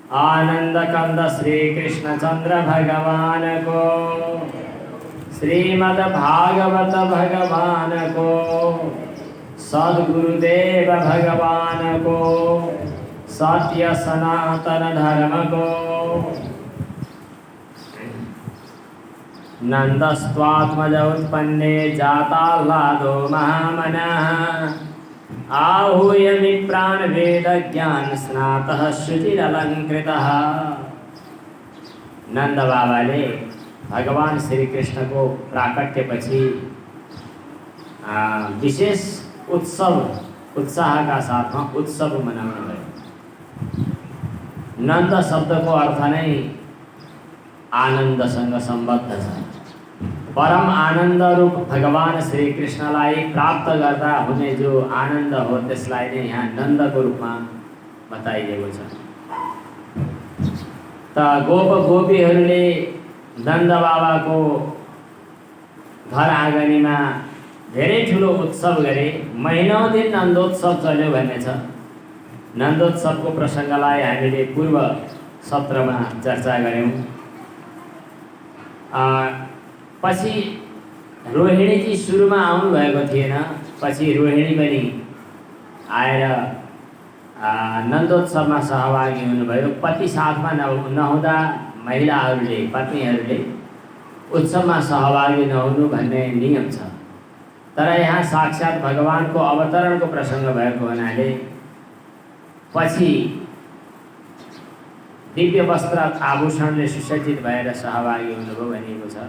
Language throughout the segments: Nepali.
आनंद कंद श्री कृष्णचंद्र भगवान को, श्रीमद् भागवत भगवान को, सद्गुरुदेव भगवान को, सत्य सनातन धर्म को। नंदस्त्वात्मज उत्पन्ने जाताह्लादो महामनः, आहूय विप्रान् वेदज्ञान स्नातः शुचिरलंकृतः। नंद बाबाले भगवान श्री कृष्ण को प्राकट्य पछि विशेष उत्साह का साथ में उत्सव मनाउनु भयो। नंद शब्द को अर्थ नै आनन्दसँग सम्बद्ध छ। परम आनंद रूप भगवान श्री कृष्णलाई प्राप्त गर्दा हुने जो आनंद हो त्यसलाई नै यहाँ नन्दको रूपमा बताइएको छ। त गोप गोपीहरूले नन्द बाबाको घर आँगनीमा धेरै ठुलो उत्सव गरे। महिनौं दिन नन्दोत्सव चल्यो भन्ने छ। नन्दोत्सवको प्रसङ्गलाई हामीले पूर्व सत्रमा चर्चा गर्यौं। पछि रोहिणीजी सुरुमा आउनु भएको थिएन, पछि रोहिणी पनि आएर नन्दोत्सवमा सहभागी हुनुभयो। पति साथमा नहुँदा महिलाहरूले, पत्नीहरूले उत्सवमा सहभागी नहुनु भन्ने नियम छ। तर यहाँ साक्षात भगवानको अवतरणको प्रसङ्ग भएको हुनाले पछि दिव्य वस्त्र आभूषणले सुसज्जित भएर सहभागी हुनुभयो भनिएको छ।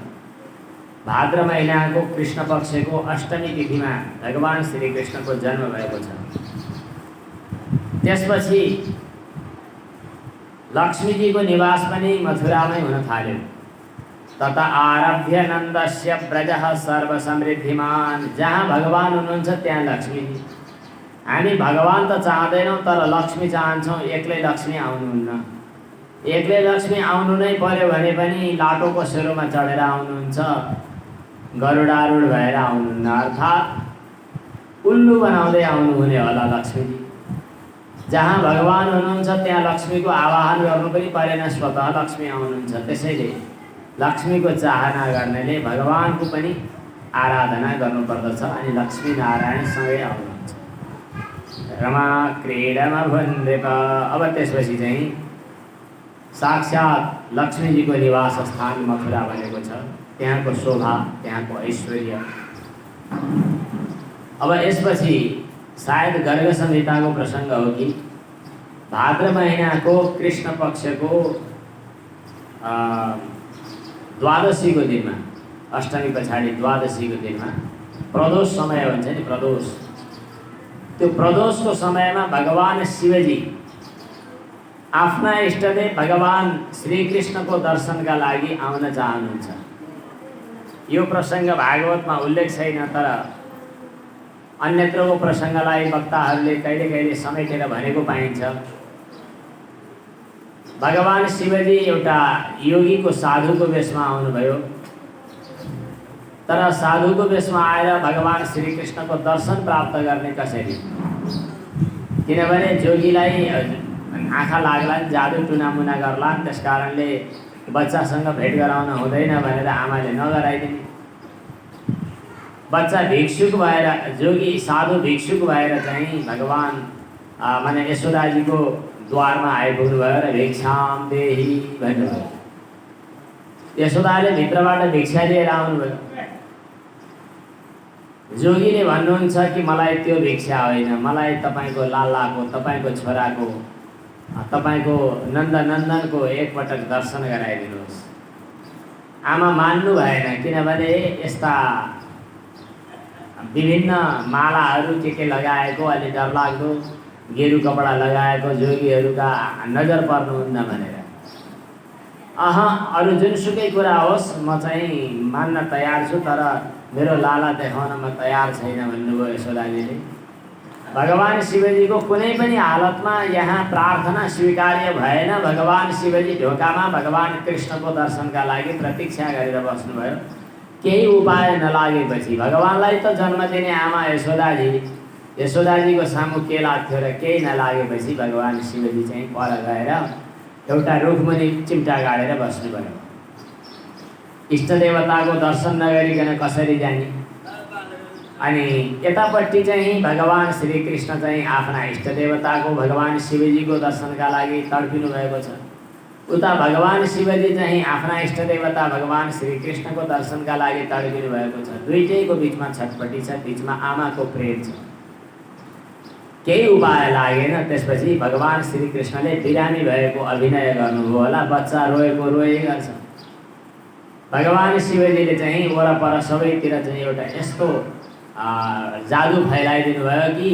भाद्र महिनाको कृष्ण पक्षको अष्टमी तिथिमा भगवान श्री कृष्णको जन्म भएको छ। त्यसपछि लक्ष्मीजीको निवास पनि मथुरामै हुन थाल्यो। तथा आरभ्य नन्दस्य ब्रजः सर्व समृद्धिमान। जहाँ भगवान हुनुहुन्छ त्यहाँ लक्ष्मीजी। हामी भगवान त चाहदैनौँ, तर लक्ष्मी चाहन्छौँ। एक्लै लक्ष्मी आउनुहुन्न। एक्लै लक्ष्मी आउनु नै पर्यो भने पनि लाटोको सेरोमा चढेर आउनुहुन्छ, गरुडारूढ भएर आउनुहुन्न। अर्थात् उल्लु बनाउँदै आउनुहुने होला लक्ष्मीजी। जहाँ भगवान हुनुहुन्छ त्यहाँ लक्ष्मीको आवाहन गर्नु पनि परेन, स्वतः लक्ष्मी आउनुहुन्छ। त्यसैले लक्ष्मीको चाहना गर्नेले भगवानको पनि आराधना गर्नुपर्दछ अनि लक्ष्मी नारायण सँगै आउनुहुन्छ। रमा क्रीडमा भन्द्रेप। अब त्यसपछि चाहिँ साक्षात लक्ष्मीजीको निवास स्थान मथुरा बनेको छ। त्यहाँको शोभा, त्यहाँको ऐश्वर्य। अब यसपछि सायद गर्ग संहिताको प्रसङ्ग हो कि भाद्र महिनाको कृष्ण पक्षको द्वादशीको दिनमा, अष्टमी पछाडि द्वादशीको दिनमा प्रदोष समय हुन्छ नि, प्रदोष। त्यो प्रदोषको समयमा भगवान शिवजी आफ्ना इष्टदेव भगवान श्रीकृष्णको दर्शनका लागि आउन चाहनुहुन्छ। यो प्रसङ्ग भागवतमा उल्लेख छैन, तर अन्यत्रको प्रसङ्गलाई वक्ताहरूले कहिले कहिले समेटेर भनेको पाइन्छ। भगवान शिवजी एउटा योगीको, साधुको वेशमा आउनुभयो। तर साधुको वेशमा आएर भगवान श्रीकृष्णको दर्शन प्राप्त गर्ने कसरी? किनभने जोगीलाई आँखा लाग्लान्, जादु टुनामुना गर्लान्, त्यस कारणले बच्चासँग भेट गराउन हुँदैन भनेर आमाले नगराइदिने। बच्चा भिक्षुक भएर, जोगी साधु भिक्षुक भएर चाहिँ भगवान माने यशोदाजीको द्वारमा आइपुग्नु भयो र भिक्षाम देही भन्नुभयो। यशोदाले भित्रबाट भिक्षा लिएर आउनुभयो। जोगीले भन्नुहुन्छ कि मलाई त्यो भिक्षा होइन, मलाई तपाईँको लालाको, तपाईँको छोराको, तपाईँको नन्दनन्दनको एकपटक दर्शन गराइदिनुहोस्। आमा मान्नु भएन, किनभने यस्ता विभिन्न मालाहरू के लगाएको, अलि डरलाग्दो गेरु कपडा लगाएको जोगीहरूका नजर पर्नुहुन्न भनेर। अरू जुनसुकै कुरा होस् म चाहिँ मान्न तयार छु, तर मेरो लाला देखाउन म तयार छैन भन्नुभयो यशोदाजीले। भगवान शिवजीको कुनै पनि हालतमा यहाँ प्रार्थना स्वीकार्य भएन। भगवान शिवजी ढोकामा भगवान कृष्णको दर्शनका लागि प्रतीक्षा गरेर बस्नुभयो। केही उपाय नलागेपछि भगवानलाई त जन्म दिने आमा यशोदाजीको सामु के लाग्थ्यो र केही नलागेपछि भगवान शिवजी चाहिँ पर गएर एउटा रुखमुनि चिम्टा गाडेर बस्नुभयो। इष्टदेवताको दर्शन नगरिकन कसरी जाने? अनि यतापट्टि चाहिँ भगवान श्रीकृष्ण चाहिँ आफ्ना इष्टदेवताको भगवान शिवजीको दर्शनका लागि तडपिनु भएको छ। उता भगवान शिवजी चाहिँ आफ्ना इष्टदेवता भगवान श्रीकृष्णको दर्शनका लागि तडपिनु भएको छ। दुईटैको बिचमा छटपटी छ, बिचमा आमाको प्रेम छ। केही उपाय लागेन। त्यसपछि भगवान श्रीकृष्णले बिरामी भएको अभिनय गर्नुभयो होला। बच्चा रोएको रोए गर्छ। भगवान शिवजीले चाहिँ वरपर सबैतिर चाहिँ एउटा यस्तो जादु फैलाइदिनु भयो कि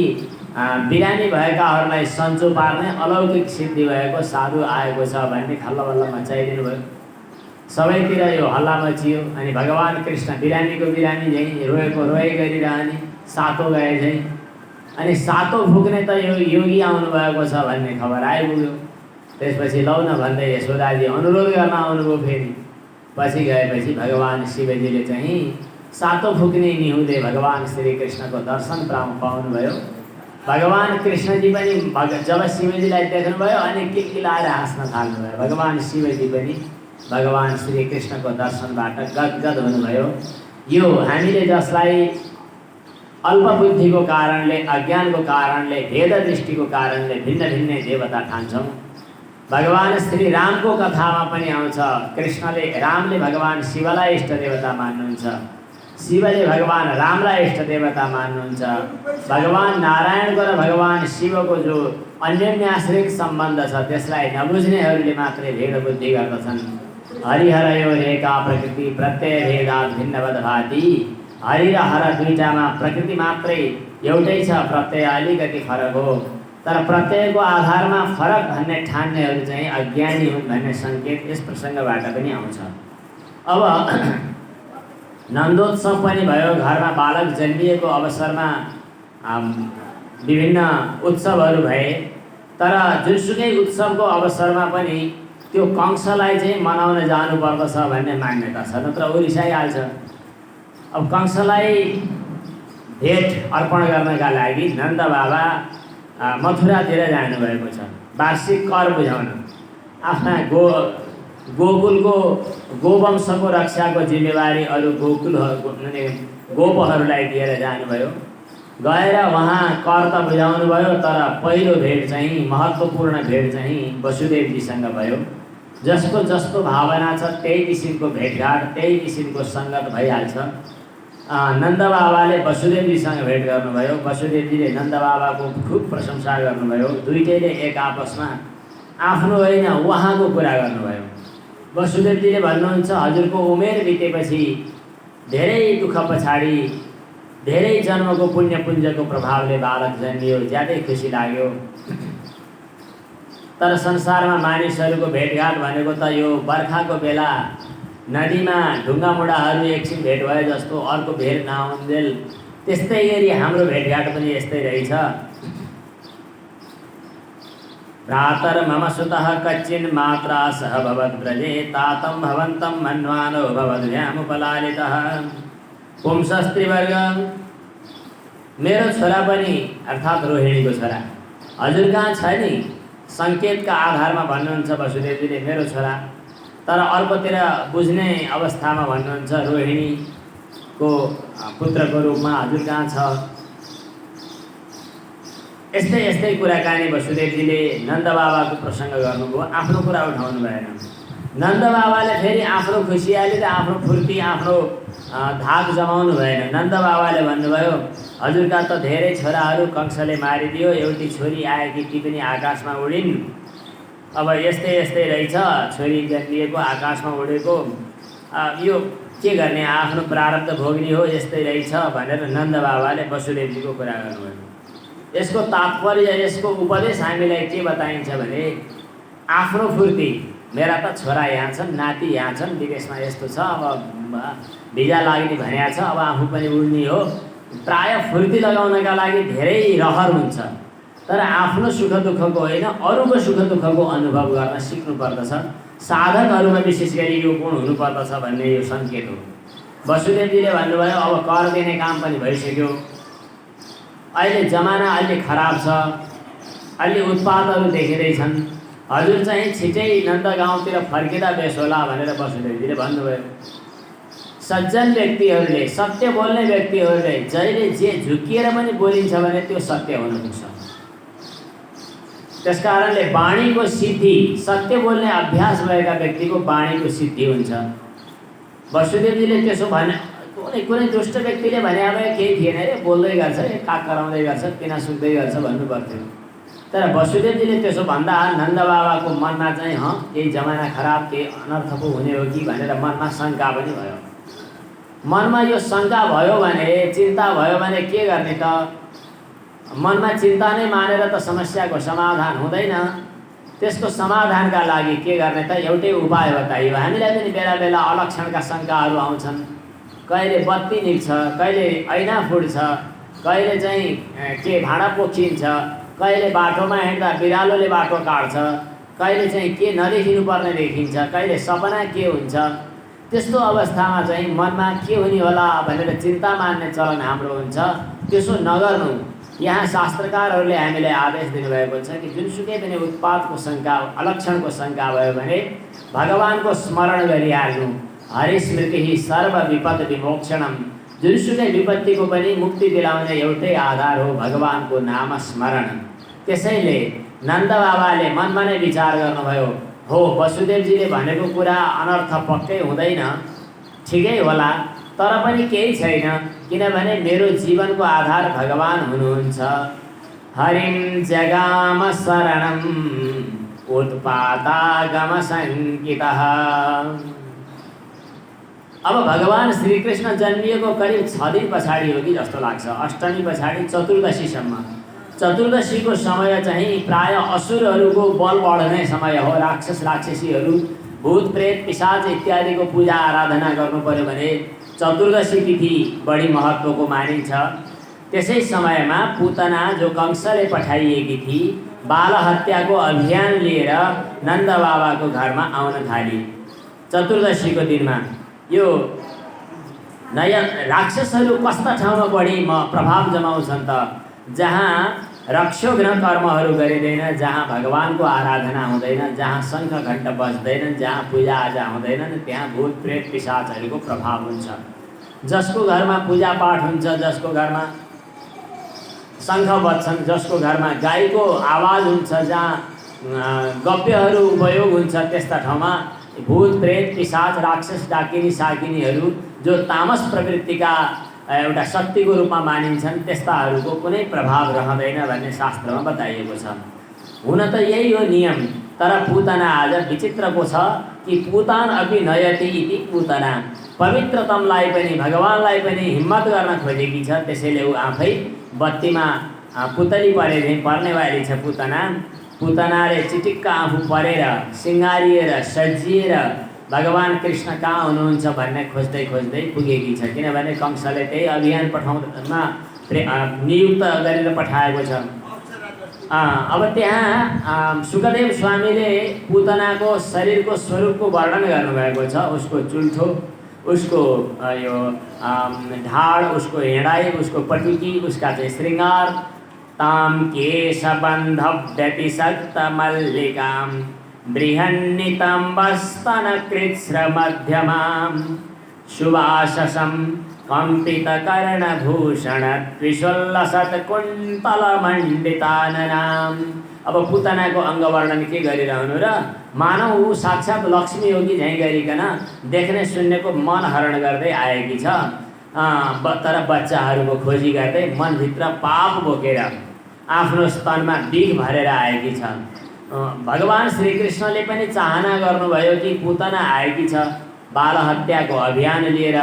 बिरामी भएकाहरूलाई सन्चो पार्ने अलौकिक सिद्धि भएको साधु आएको छ भन्ने खल्लबल्ल मचाइदिनु भयो। सबैतिर यो हल्ला मचियो। अनि भगवान कृष्ण बिरामीको बिरामी झैँ रोएको रोए गरिरहने, सातो गए झैँ। अनि सातो फुक्ने त यो योगी आउनुभएको छ भन्ने खबर आइपुग्यो। त्यसपछि लौ न भन्दै यशोदाजी अनुरोध गर्न आउनुभयो। फेरि पछि गएपछि भगवान शिवजीले चाहिँ सातो फुक्ने निहुँले भगवान श्रीकृष्णको दर्शन पाउनुभयो। भगवान कृष्णजी पनि जब शिवजीलाई देख्नुभयो अनि किलकिलाएर हाँस्न थाल्नुभयो। भगवान शिवजी पनि भगवान श्रीकृष्णको दर्शनबाट गदगद हुनुभयो। यो हामीले जसलाई अल्पबुद्धिको कारणले, अज्ञानको कारणले, भेद दृष्टिको कारणले भिन्न भिन्न देवता ठान्छौँ। भगवान श्री रामको कथामा पनि आउँछ। कृष्णले रामले भगवान शिवलाई इष्ट देवता मान्नुहुन्छ, शिवले भगवान रामलाई इष्ट देवता मान्नुहुन्छ। भगवान नारायणको र भगवान शिवको जो अन्योन्याश्रित सम्बन्ध छ त्यसलाई नबुझ्नेहरूले मात्रै भेद बुद्धि गर्दछन्। हरिहरयोर एका प्रकृति प्रत्यय भेदात् भिन्नवद् भाति। हरि र हर दुईटामा प्रकृति मात्रै एउटै छ, प्रत्यय अलिकति फरक हो। तर प्रत्ययको आधारमा फरक भन्ने ठान्नेहरू चाहिँ अज्ञानी हुन् भन्ने सङ्केत यस प्रसङ्गबाट पनि आउँछ। अब नन्दोत्सव पनि भयो। घरमा बालक जन्मिएको अवसरमा विभिन्न उत्सवहरू भए। तर जुनसुकै उत्सवको अवसरमा पनि त्यो कंसलाई चाहिँ मनाउन जानुपर्दछ भन्ने मान्यता छ, नत्र ऊ रिसाइहाल्छ। अब कंसलाई भेट अर्पण गर्नका लागि नन्द बाबा मथुरातिर जानुभएको छ वार्षिक कर बुझाउन। आफ्ना गोकुलको गोवंशको रक्षाको जिम्मेवारी अरू गोपहरूलाई दिएर जानुभयो। गएर उहाँ कर त बुझाउनुभयो। तर पहिलो भेट चाहिँ महत्त्वपूर्ण भेट चाहिँ वसुदेवजीसँग भयो। जसको जस्तो भावना छ त्यही किसिमको भेटघाट, त्यही किसिमको सङ्गत भइहाल्छ। नन्द बाबाले वसुदेवजीसँग भेट गर्नुभयो। वसुदेवजीले नन्द बाबाको खुब प्रशंसा गर्नुभयो। दुईटैले एक आपसमा आफ्नो होइन उहाँको कुरा गर्नुभयो। वसुदेवजीले भन्नुहुन्छ, हजुरको उमेर बितेपछि धेरै दुःख पछाडि धेरै जन्मको पुण्यपुञ्जको प्रभावले बालक जन्मियो, ज्यादै खुसी लाग्यो। तर संसारमा मानिसहरूको भेटघाट भनेको त यो बर्खाको बेला नदीमा ढुङ्गामुढाहरू एकछिन भेट भए जस्तो, अर्को भेट नआउन्जेल त्यस्तै गरी हाम्रो भेटघाट पनि यस्तै रहेछ। भ्रातर मम सुतः कच्चिन् मात्रा सह भवद्व्रजे तातं भवन्तं मन्वानो भवद्भ्यामुपलालितः। पुंसस्त्रीवर्ग, मेरो छोरा पनि अर्थात् रोहिणीको छोरा हजुर कहाँ छ नि? सङ्केतका आधारमा भन्नुहुन्छ वसुदेवजीले मेरो छोरा। तर अर्कोतिर बुझ्ने अवस्थामा भन्नुहुन्छ रोहिणीको पुत्रको रूपमा हजुर कहाँ छ? यस्तै यस्तै कुराकानी वसुदेवजीले नन्द बाबाको प्रसङ्ग गर्नुभयो। आफ्नो कुरा उठाउनु भएन। नन्द बाबाले फेरि आफ्नो खुसियाली र आफ्नो फुर्ती, आफ्नो धाक जमाउनु भएन। नन्द बाबाले भन्नुभयो, हजुरका त धेरै छोराहरू कंसले मारिदियो, एउटी छोरी आएकी ती पनि आकाशमा उडिन्। अब यस्तै यस्तै रहेछ, छोरी जन्मिएको आकाशमा उडेको, यो के गर्ने, आफ्नो प्रारब्ध भोग्ने हो, यस्तै रहेछ भनेर नन्द बाबाले वसुदेवजीको कुरा गर्नुभयो। यसको तात्पर्य, यसको उपदेश हामीलाई के बताइन्छ भने आफ्नो फुर्ती, मेरा त छोरा यहाँ छन्, नाति यहाँ छन्, विदेशमा यस्तो छ, अब भिजा लाग्ने भनेको छ, अब आफू पनि उड्ने हो। प्रायः फुर्ती लगाउनका लागि धेरै रहर हुन्छ। तर आफ्नो सुख दुःखको होइन अरूको सुख दुःखको अनुभव गर्न सिक्नुपर्दछ। साधकहरूमा विशेष गरी यो गुण हुनुपर्दछ भन्ने यो सङ्केत हो। वसुदेवजीले भन्नुभयो, अब कर दिने काम पनि भइसक्यो, अहिले जमाना अलि खराब छ, अलि उत्पातहरू देखिँदैछन्, हजुर चाहिँ छिटै नन्दगाउँतिर फर्किँदा बेस होला भनेर वसुदेवजीले भन्नुभयो। सज्जन व्यक्तिहरूले, सत्य बोल्ने व्यक्तिहरूले जहिले जे झुकिएर पनि बोलिन्छ भने त्यो सत्य हुन पुग्छ। त्यसकारणले वाणीको सिद्धि, सत्य बोल्ने अभ्यास भएका व्यक्तिको वाणीको सिद्धि हुन्छ। वसुदेवजीले त्यसो भने कुनै दुष्ट व्यक्तिले भने अब केही थिएन रे, बोल्दै गर्छ, काग कराउँदै गर्छ, पिना सुक्दै गर्छ भन्नु पर्थ्यो। तर वसुदेवजीले त्यसो भन्दा नन्द बाबाको मनमा चाहिँ केही जमाना खराब, केही अनर्थ पो हुने हो कि भनेर मनमा शङ्का पनि भयो। मनमा यो शङ्का भयो भने, चिन्ता भयो भने के गर्ने त? मनमा चिन्ता नै मानेर त समस्याको समाधान हुँदैन। त्यसको समाधानका लागि के गर्ने त? एउटै उपाय बताइयो। हामीलाई पनि बेला बेला अलक्षणका शङ्काहरू आउँछन्। कहिले बत्ती निल्छ, कहिले ऐना फुट्छ, कहिले चाहिँ के भाँडा पोखिन्छ, कहिले बाटोमा हिँड्दा बिरालोले बाटो काट्छ, कहिले चाहिँ के नदेखिनु पर्ने देखिन्छ, कहिले सपना के हुन्छ। त्यस्तो अवस्थामा चाहिँ मनमा के हुने होला भनेर चिन्ता मान्ने चलन हाम्रो हुन्छ। त्यसो नगर्नु। यहाँ शास्त्रकारहरूले हामीलाई आदेश दिनुभएको छ कि जुनसुकै पनि उत्पातको शङ्का, अलक्षणको शङ्का भयो भने भगवानको स्मरण गरिहाल्नु। हरिस्मृति सर्व विपद विमोक्षणम। जुनसुकै विपत्तिको पनि मुक्ति दिलाउने एउटै आधार हो भगवानको नाम स्मरण। त्यसैले नन्द बाबाले मनमा नै विचार गर्नुभयो, हो वसुदेवजीले भनेको कुरा अनर्थ पक्कै हुँदैन, ठिकै होला, तर पनि केही छैन, किनभने मेरो जीवनको आधार भगवान हुनुहुन्छ। हरिं जगाम शरणम उत्पातागम शङ्कितः। अब भगवान श्रीकृष्ण जन्मिएको करिब 6 दिन पछाडि हो कि जस्तो लाग्छ, अष्टमी पछाडि चतुर्दशीसम्म। चतुर्दशीको समय चाहिँ प्राय असुरहरूको बल बढ्ने समय हो। राक्षस राक्षसीहरू, भूत प्रेत पिशाच इत्यादिको पूजा आराधना गर्नु पर्यो भने चतुर्दशी तिथि बढी महत्त्वको मानिन्छ। त्यसै समयमा पुतना जो कंसले पठाइएकी थिए, बाल हत्याको अभियान लिएर नन्द बाबाको घरमा आउन थाली। चतुर्दशीको दिनमा यो नयाँ राक्षसहरू कस्ता ठाउँमा बढी प्रभाव जमाउँछन् त? जहाँ रक्षोघ्न कर्महरू गरिँदैन, जहाँ भगवानको आराधना हुँदैन, जहाँ शङ्ख घण्ट बज्दैनन्, जहाँ पूजाआजा हुँदैनन्, त्यहाँ भूत प्रेत पिशाचहरूको प्रभाव हुन्छ। जसको घरमा पूजापाठ हुन्छ, जसको घरमा शङ्ख बज्छन्, जसको घरमा गाईको आवाज हुन्छ, जहाँ गप्यहरू उपयोग हुन्छ, त्यस्ता ठाउँमा भूत प्रेत पिशाच राक्षस डाकिनी साकिनीहरू जो तामस प्रवृत्तिका एउटा शक्तिको रूपमा मानिन्छन्, त्यस्ताहरूको कुनै प्रभाव रहँदैन भन्ने शास्त्रमा बताइएको छ। हुन त यही हो नियम, तर पूतना आज विचित्रको छ कि पूतान अपि नयति इति पूतना। पवित्रतमलाई पनि भगवानलाई पनि हिम्मत गर्न खोजेकी छ, त्यसैले ऊ आफै बत्तीमा पुतली पर्नेवाली छ पूतना। पूतनाले चिटिक्क आफू परेर सिँगारिएर सजिएर भगवान कृष्ण कहाँ हुनुहुन्छ भन्ने खोज्दै खोज्दै पुगेकी छ। किनभने कंसले त्यही अभियान पठाउनमा नियुक्त गरेर पठाएको छ। अब त्यहाँ सुखदेव स्वामीले पूतनाको शरीरको स्वरूपको वर्णन गर्नुभएको छ। उसको चुल्ठो, उसको यो ढाड, उसको हिँडाइ, उसको पटुकी, उसका चाहिँ श्रृङ्गार। ताम केशबन्ध व्यतिशक्त मल्लिकाम बृहन्नितम्बस्तनकृत्स्रमध्यमां सुवाससं कम्पितकर्णभूषण त्रिशूलशतकुन्तलमण्डिताननाम्। अब पूतनाको अङ्गवर्णन के गरिरहनु र? मानव ऊ साक्षात् लक्ष्मी हो कि झैँ गरिकन देख्ने सुन्नेको मन हरण गर्दै आएकी छ। तर बच्चाहरूको खोजी गर्दै मनभित्र पाप बोकेर आफ्नो स्तनमा बिख भरेर आएकी छ। भगवान श्रीकृष्णले पनि चाहना गर्नुभयो कि पूतना आएकी छ बाल हत्याको अभियान लिएर।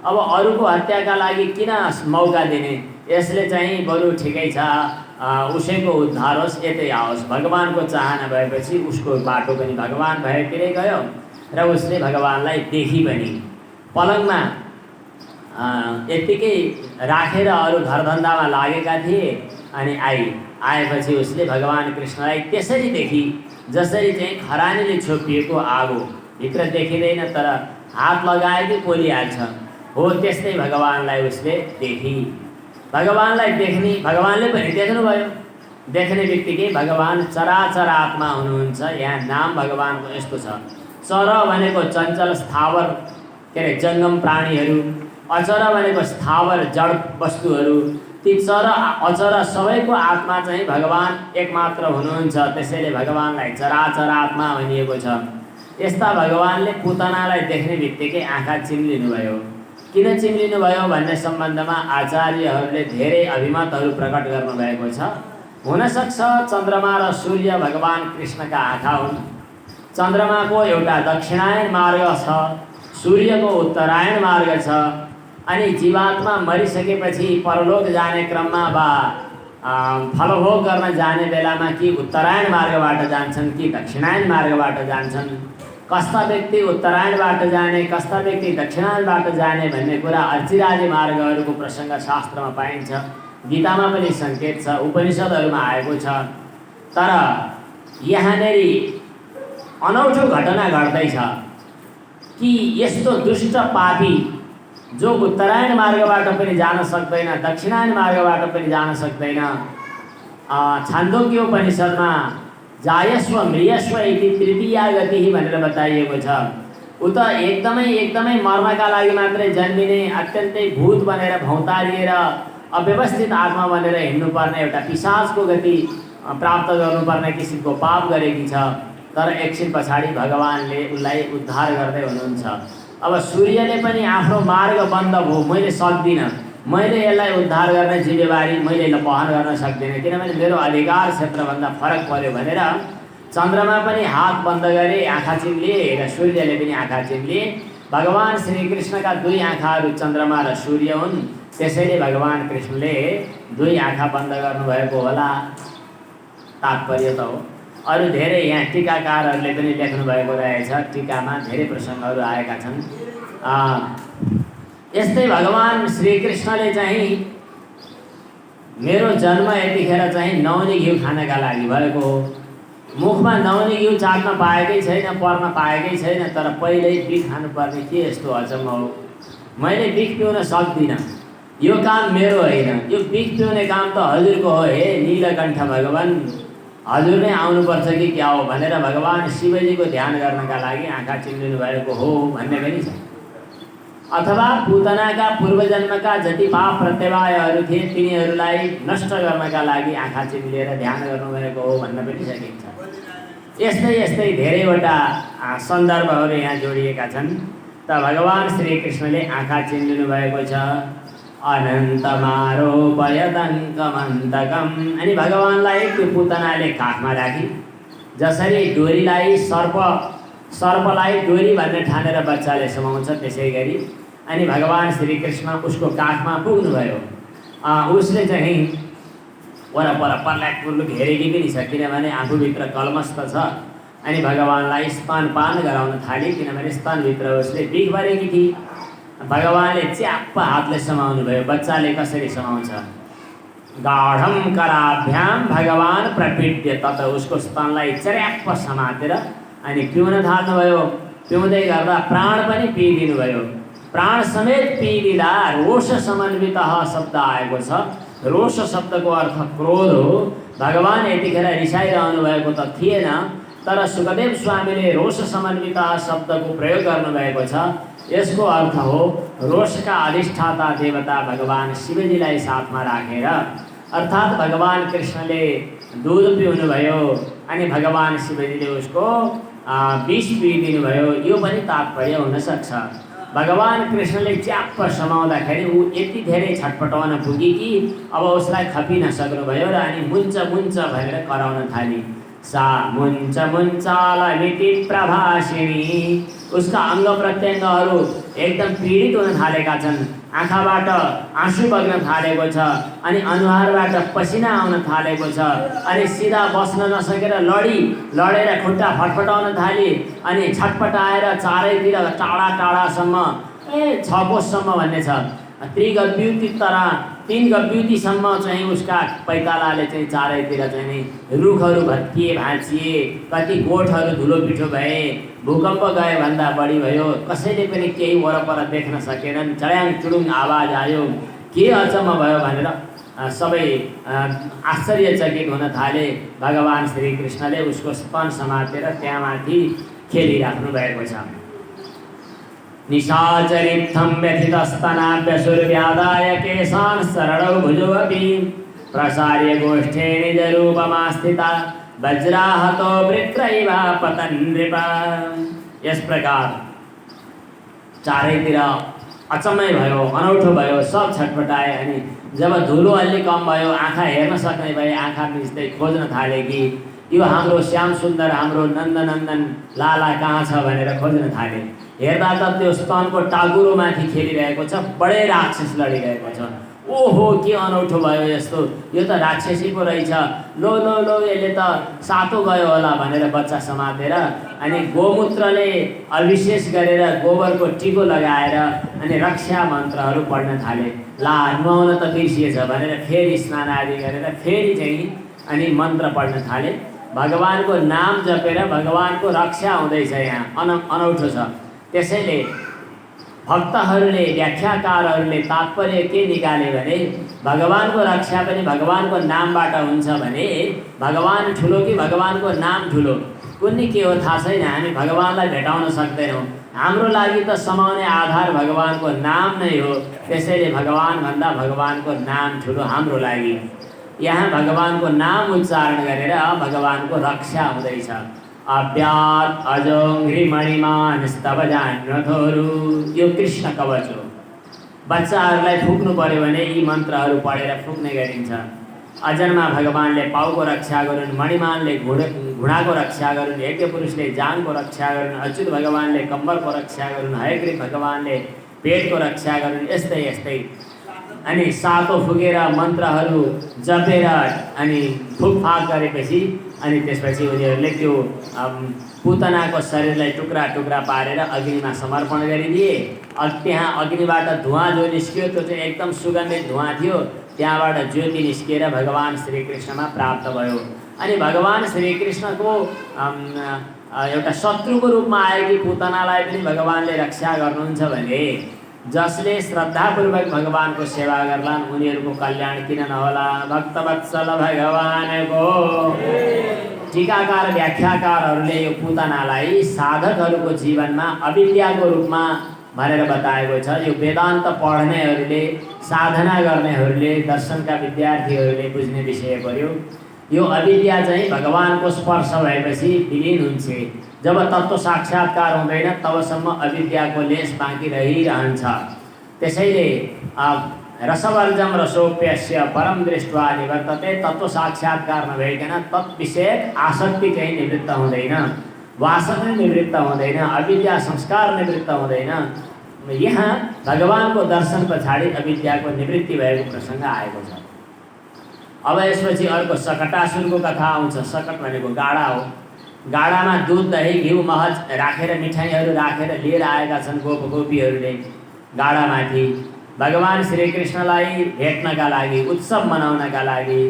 अब अरूको हत्याका लागि किन मौका दिने? यसले चाहिँ बरु ठिकै छ, उसैको उद्धार होस्, यतै आओस्। भगवानको चाहना भएपछि उसको बाटो पनि भगवान भएतिरै गयो र उसले भगवानलाई देखी पनि। पलङमा यत्तिकै राखेर अरू घरधन्दामा लागेका थिए अनि आएपछि उसले भगवान कृष्णलाई त्यसरी देखी जसरी चाहिँ खरानीले छोपिएको आगो भित्र देखिँदैन तर हात लगाएकै पोलिहाल्छ हो, त्यस्तै भगवानलाई उसले देखी। भगवानलाई देख्ने, भगवानले पनि देख्नुभयो। देख्ने बित्तिकै भगवान चराचर आत्मा हुनुहुन्छ। यहाँ नाम भगवानको यस्तो छ। चर भनेको चञ्चल स्थावर के अरे जङ्गम प्राणीहरू, अचर भनेको स्थावर जड वस्तुहरू। ती चर अचर सबैको आत्मा चाहिँ भगवान एकमात्र हुनुहुन्छ। त्यसैले भगवानलाई चराचर आत्मा भनिएको छ। यस्ता भगवानले पुतनालाई देख्ने बित्तिकै आँखा चिम्लिनुभयो। किन चिम्लिनुभयो भन्ने सम्बन्धमा आचार्यहरूले धेरै अभिमतहरू प्रकट गर्नुभएको छ। हुनसक्छ चन्द्रमा र सूर्य भगवान कृष्णका आँखा हुन्। चन्द्रमाको एउटा दक्षिणायन मार्ग छ, सूर्यको उत्तरायण मार्ग छ। अनि जीवात्मा मरिसकेपछि परलोक जाने क्रममा वा फलभोग गर्न जाने बेलामा कि उत्तरायण मार्गबाट जान्छन् कि दक्षिणायन मार्गबाट जान्छन्। कस्ता व्यक्ति उत्तरायणबाट जाने, कस्ता व्यक्ति दक्षिणायनबाट जाने भन्ने कुरा अर्चिराजी मार्गहरूको प्रसङ्ग शास्त्रमा पाइन्छ। गीतामा पनि सङ्केत छ, उपनिषदहरूमा आएको छ। तर यहाँनेरि अनौठो घटना घट्दैछ कि यस्तो दुष्ट पापी जो उत्तरायण मार्गबाट पनि जान सक्दैन, दक्षिणायन मार्गबाट पनि जान सक्दैन, छान्दोग्योपनिषदमा जायस्व म्रियस्व इति तृतीया गतिः भनेर बताइएको छ। उता एकदमै मर्नका लागि मात्रै जन्मिने, अत्यन्तै भूत बनेर भौतारिएर अव्यवस्थित आत्मा बनेर हिँड्नुपर्ने एउटा पिशाचको गति प्राप्त गर्नुपर्ने किसिमको पाप गरेकी छ। तर एकछिन पछाडि भगवानले उसलाई उद्धार गर्दै हुनुहुन्छ। अब सूर्यले पनि आफ्नो मार्ग बन्द भयो, मैले सक्दिनँ, मैले यसलाई उद्धार गर्ने जिम्मेवारी मैले वहन गर्न सक्दिनँ, किनभने मेरो अधिकार क्षेत्रभन्दा फरक पर्यो भनेर चन्द्रमा पनि हात बन्द गरे, आँखा चिम्लिए र सूर्यले पनि आँखा चिम्लिए। भगवान श्रीकृष्णका दुई आँखाहरू चन्द्रमा र सूर्य हुन्। त्यसैले भगवान कृष्णले दुई आँखा बन्द गर्नुभएको होला, तात्पर्य त हो। अरू धेरै यहाँ टीकाकारहरूले पनि लेख्नुभएको रहेछ। टीकामा धेरै प्रसङ्गहरू आएका छन्। यस्तै भगवान श्रीकृष्णले चाहिँ मेरो जन्म यतिखेर चाहिँ नौनी घिउ खानका लागि भएको हो। मुखमा नौनी घिउ चाट्न पाएकै छैन, पर्न पाएकै छैन, तर पहिल्यै बिख खानुपर्ने के यस्तो अचम्म हो। मैले बिख पिउन सक्दिनँ, यो काम मेरो होइन, यो बिख पिउने काम त हजुरको हो हे नीलकण्ठ भगवान, हजुर नै आउनुपर्छ कि क्या हो भनेर भगवान शिवजीको ध्यान गर्नका लागि आँखा चिम्लिनु भएको हो भन्ने पनि छ। अथवा पुतनाका पूर्वजन्मका जति पाप प्रत्यवायहरू थिए तिनीहरूलाई नष्ट गर्नका लागि आँखा चिम्लिएर ध्यान गर्नुभएको हो भन्न पनि सकिन्छ। यस्तै धेरैवटा सन्दर्भहरू यहाँ जोडिएका छन्। त भगवान श्रीकृष्णले आँखा चिम्लिनु भएको छ। अनन्तमारोपयदङ्कमन्तकम्। अनि भगवानलाई त्यो पुतनाले काखमा राखी, जसरी डोरीलाई सर्पलाई डोरी भन्ने ठानेर बच्चाले समाउँछ त्यसै गरी अनि भगवान श्रीकृष्ण उसको काखमा पुग्नुभयो। उसले चाहिँ वरपर पर्ल्याकपुर्लु घेरेकी पनि छ, किनभने आफूभित्र कलमस्त छ। अनि भगवानलाई स्तनपान गराउन थाली, किनभने स्तनभित्र उसले बिख भरेकी थिए। भगवानले च्याप्प हातले समाउनु भयो। बच्चाले कसरी समाउँछ? गाढम कराभ्याम भगवान प्रपीड्य तत, उसको स्तनलाई च्याप्प समातेर अनि पिउन थाल्नुभयो। पिउँदै गर्दा प्राण पनि पिइदिनु भयो। प्राण समेत पिइदिँदा रोष समन्वित शब्द आएको छ। रोष शब्दको अर्थ क्रोध हो। भगवान यतिखेर रिसाइरहनु भएको त थिएन, तर सुखदेव स्वामीले रोष समन्वित शब्दको प्रयोग गर्नुभएको छ। यसको अर्थ हो रोषका अधिष्ठाता देवता भगवान शिवजीलाई साथमा राखेर, अर्थात् भगवान कृष्णले दूध पिउनुभयो अनि भगवान शिवजीले उसको विष पिइदिनु भयो। यो पनि तात्पर्य हुनसक्छ। भगवान कृष्णले च्याप्प समाउँदाखेरि ऊ यति धेरै छटपटाउन पुगी कि अब उसलाई खपिन सक्नुभयो र अनि मुन्छ मुन्छ भनेर कराउन थाली। सा मुन्छ मुञ्चालमिति प्रभासिनी। उसका अङ्ग प्रत्यङ्गहरू एकदम पीडित हुन थालेका छन्। आँखाबाट आँसु बग्न थालेको छ अनि अनुहारबाट पसिना आउन थालेको छ अनि सिधा बस्न नसकेर लडेर खुट्टा फटफटाउन थाली अनि छटपटाएर चारैतिर टाढा टाढासम्म 6 कोससम्म भन्ने छ, त्रिगद्युति तरह 3 गद्युतिसम्म चाहिँ उसका पैतालाले चाहिँ चारैतिर चाहिँ नि रुखहरू भत्किए भाँचिए, कति गोठहरू धुलो पिठो भए, भूकम्प गए भन्दा बढी भयो। कसैले पनि केही वरपर देख्न सकेनन्। चड्याङ चुडुङ आवाज आयो। के अचम्म भयो भनेर सबै आश्चर्यचकित हुन थाले। भगवान श्रीकृष्णले उसको स्तन समातेर त्यहाँ माथि खेलिराख्नु भएको छ। निशाचरित्थं व्यथितस्तनाभ्यसुर्व्यादाय केशान् शरणौ भुजौ अपि प्रसार्य गोष्ठे निजरूपमा स्थिता वज्राहतो वृत्रैव पतन् नृप। यस प्रकार चारैतिर अचम्मै भयो, अनौठो भयो, सब छटपटाए। अनि जब धुलो अलि कम भयो, आँखा हेर्न सक्ने भए, आँखा मिच्दै खोज्न थाले कि यो हाम्रो श्याम सुन्दर, हाम्रो नन्दनन्दन लाला कहाँ छ भनेर खोज्न थाले। हेर्दा त त्यो स्तनको टाकुरोमाथि खेलिरहेको छ, बडै राक्षस लडिरहेको छ। ओहो, के अनौठो भयो यस्तो, यो त राक्षसी पो रहेछ, लो लो लो यसले त सातो गयो होला भनेर बच्चा समातेर अनि गोमूत्रले अभिषेक गरेर गोबरको टिको लगाएर अनि रक्षा मन्त्रहरू पढ्न थाले। ला नुहाउन त बिर्सिएछ भनेर फेरि स्नान आदि गरेर फेरि चाहिँ अनि मन्त्र पढ्न थाले। भगवानको नाम जपेर भगवानको रक्षा हुँदैछ। यहाँ अनौठो छ। त्यसैले भक्तहरूले, व्याख्याकारहरूले तात्पर्य के निकाले भने भगवानको रक्षा पनि भगवानको नामबाट हुन्छ भने भगवान ठुलो कि भगवानको नाम ठुलो कुनै के हो थाहा छैन। हामी भगवानलाई भेटाउन सक्दैनौँ। हाम्रो लागि त समाउने आधार भगवानको नाम नै हो। त्यसैले भगवानभन्दा भगवानको नाम ठुलो हाम्रो लागि। यहाँ भगवानको नाम उच्चारण गरेर भगवानको रक्षा हुँदैछ। अव्यात अजोङ्घ्रि मणिमान स्तव जान्नथोरु, यो कृष्ण कवच हो। बच्चाहरूलाई फुक्नु पर्यो भने यी मन्त्रहरू पढेर फुक्ने गरिन्छ। अजन्मा भगवानले पाउको रक्षा गरून्, मणिमानले घुँडाको रक्षा गरून्, यज्ञ पुरुषले जानको रक्षा गरून्, अच्युत भगवानले कम्बरको रक्षा गरून्, हयग्रीव भगवानले पेटको रक्षा गरून्। यस्तै यस्तै अनि सातो फुकेर मन्त्रहरू जपेर अनि फुकफाक गरेपछि अनि त्यसपछि उनीहरूले त्यो पुतनाको शरीरलाई टुक्रा टुक्रा पारेर अग्निमा समर्पण गरिदिए। त्यहाँ अग्निबाट धुवाँ जो निस्कियो त्यो चाहिँ एकदम सुगन्धित धुवाँ थियो। त्यहाँबाट ज्योति निस्किएर भगवान श्रीकृष्णमा प्राप्त भयो। अनि भगवान श्रीकृष्णको एउटा शत्रुको रूपमा आएकी पुतनालाई पनि भगवानले रक्षा गर्नुहुन्छ भने जसले श्रद्धापूर्वक भगवानको सेवा गर्लान् उनीहरूको कल्याण किन नहोला। भक्तवत्सल भगवानको टीकाकार व्याख्याकारहरूले यो पुतनालाई साधकहरूको जीवनमा अविद्याको रूपमा भनेर बताएको छ। यो वेदान्त पढ्नेहरूले, साधना गर्नेहरूले, दर्शनका विद्यार्थीहरूले बुझ्ने विषय पर्यो। यो अविद्या चाहिँ भगवानको स्पर्श भएपछि विलीन हुन्छ। जब तत्त्व साक्षात्कार हुँदैन तबसम्म अविद्याको लेश बाँकी रहिरहन्छ। त्यसैले रसवर्जम रसोप्यस्य परम दृष्ट्वा निवर्तते, तत्त्व साक्षात्कार नभइकन तत्विषय आसक्ति चाहिँ निवृत्त हुँदैन, वासना निवृत्त हुँदैन, अविद्या संस्कार निवृत्त हुँदैन। यहाँ भगवानको दर्शन पछाडि अविद्याको निवृत्ति भएको प्रसङ्ग आएको छ। अब यसपछि अर्को सकटासुरको कथा आउँछ। सकट भनेको गाडा हो। गाडामा दुध दही घिउ मह राखेर मिठाईहरू राखेर लिएर आएका छन् गोपगोपीहरूले गाडामाथि भगवान श्रीकृष्णलाई भेट्नका लागि, उत्सव मनाउनका लागि।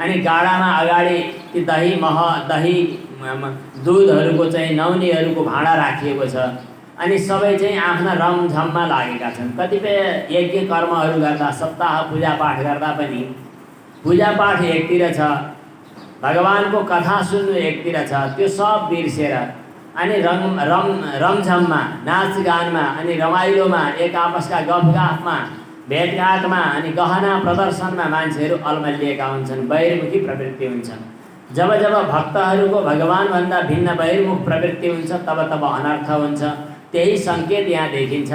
अनि गाडामा अगाडि ती दही मह दही दुधहरूको चाहिँ नौनीहरूको भाँडा राखिएको छ। अनि सबै चाहिँ आफ्ना रमझममा लागेका छन्। कतिपय यज्ञ कर्महरू गर्दा, सप्ताह पूजापाठ गर्दा पनि पूजापाठ एकतिर छ, भगवानको कथा सुन्नु एकतिर छ, त्यो सब बिर्सेर अनि रमझममा, नाचगानमा अनि रमाइलोमा, एक आपसका गफगाफमा, भेटघाटमा अनि गहना प्रदर्शनमा मान्छेहरू अल्मलिएका हुन्छन्। बहिर्मुखी प्रवृत्ति हुन्छ। जब जब भक्तहरूको भगवानभन्दा भिन्न बहिर्मुख प्रवृत्ति हुन्छ तब तब अनर्थ हुन्छ। त्यही सङ्केत यहाँ देखिन्छ।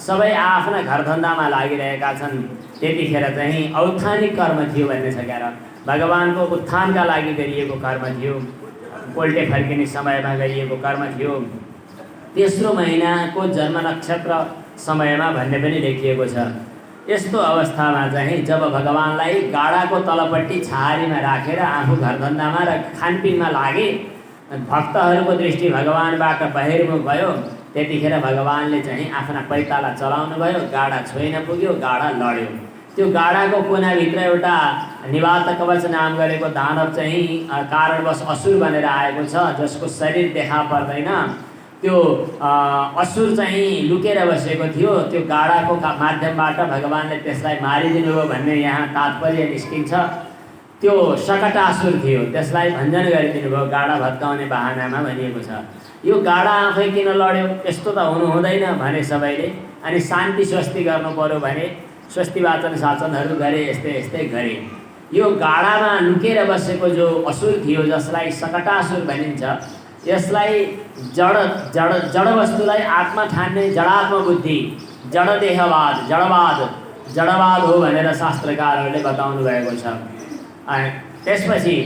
सबै आफ्ना घरधन्दामा लागिरहेका छन्। त्यतिखेर चाहिँ औत्थानिक कर्म थियो भन्ने छ। क्यार भगवानको उत्थानका लागि गरिएको कर्म थियो, पोल्टे फर्किने समयमा गरिएको कर्म थियो। तेस्रो महिनाको जन्म नक्षत्र समयमा भन्ने पनि लेखिएको छ। यस्तो अवस्थामा चाहिँ जब भगवानलाई गाडाको तलपट्टि छहारीमा राखेर आफू घरधन्दामा र खानपिनमा लागे, भक्तहरूको दृष्टि भगवानबाट बहिर्मुख भयो। त्यतिखेर भगवानले चाहिँ आफ्ना पैताला चलाउनु भयो। गाडा छोइन पुग्यो, गाडा लड्यो। त्यो गाडाको कुनाभित्र एउटा निवात कवच नाम गरेको दानव चाहिँ कारणवश असुर बनेर आएको छ, जसको शरीर देखा पर्दैन। त्यो असुर चाहिँ लुकेर बसेको थियो। त्यो गाडाको माध्यमबाट भगवानले त्यसलाई मारिदिनु हो भन्ने यहाँ तात्पर्य निस्किन्छ। त्यो सकटासुर थियो, त्यसलाई भञ्जन गरिदिनु भयो गाडा भत्काउने बहानामा भनिएको छ। यो गाडा आफै किन लड्यो, यस्तो त हुनु हुँदैन भने सबैले। अनि शान्ति स्वस्ति गर्नु पर्यो भने स्वस्ति वाचन शासनहरू गरे, यस्तै यस्तै गरे। यो गाडामा लुकेर बसेको जो असुर थियो, जसलाई सकटासुर भनिन्छ, यसलाई जड वस्तुलाई आत्मा ठान्ने जडात्म बुद्धि, जडदेहवाद, जडवाद हो भनेर शास्त्रकारहरूले बताउनु भएको छ। त्यसपछि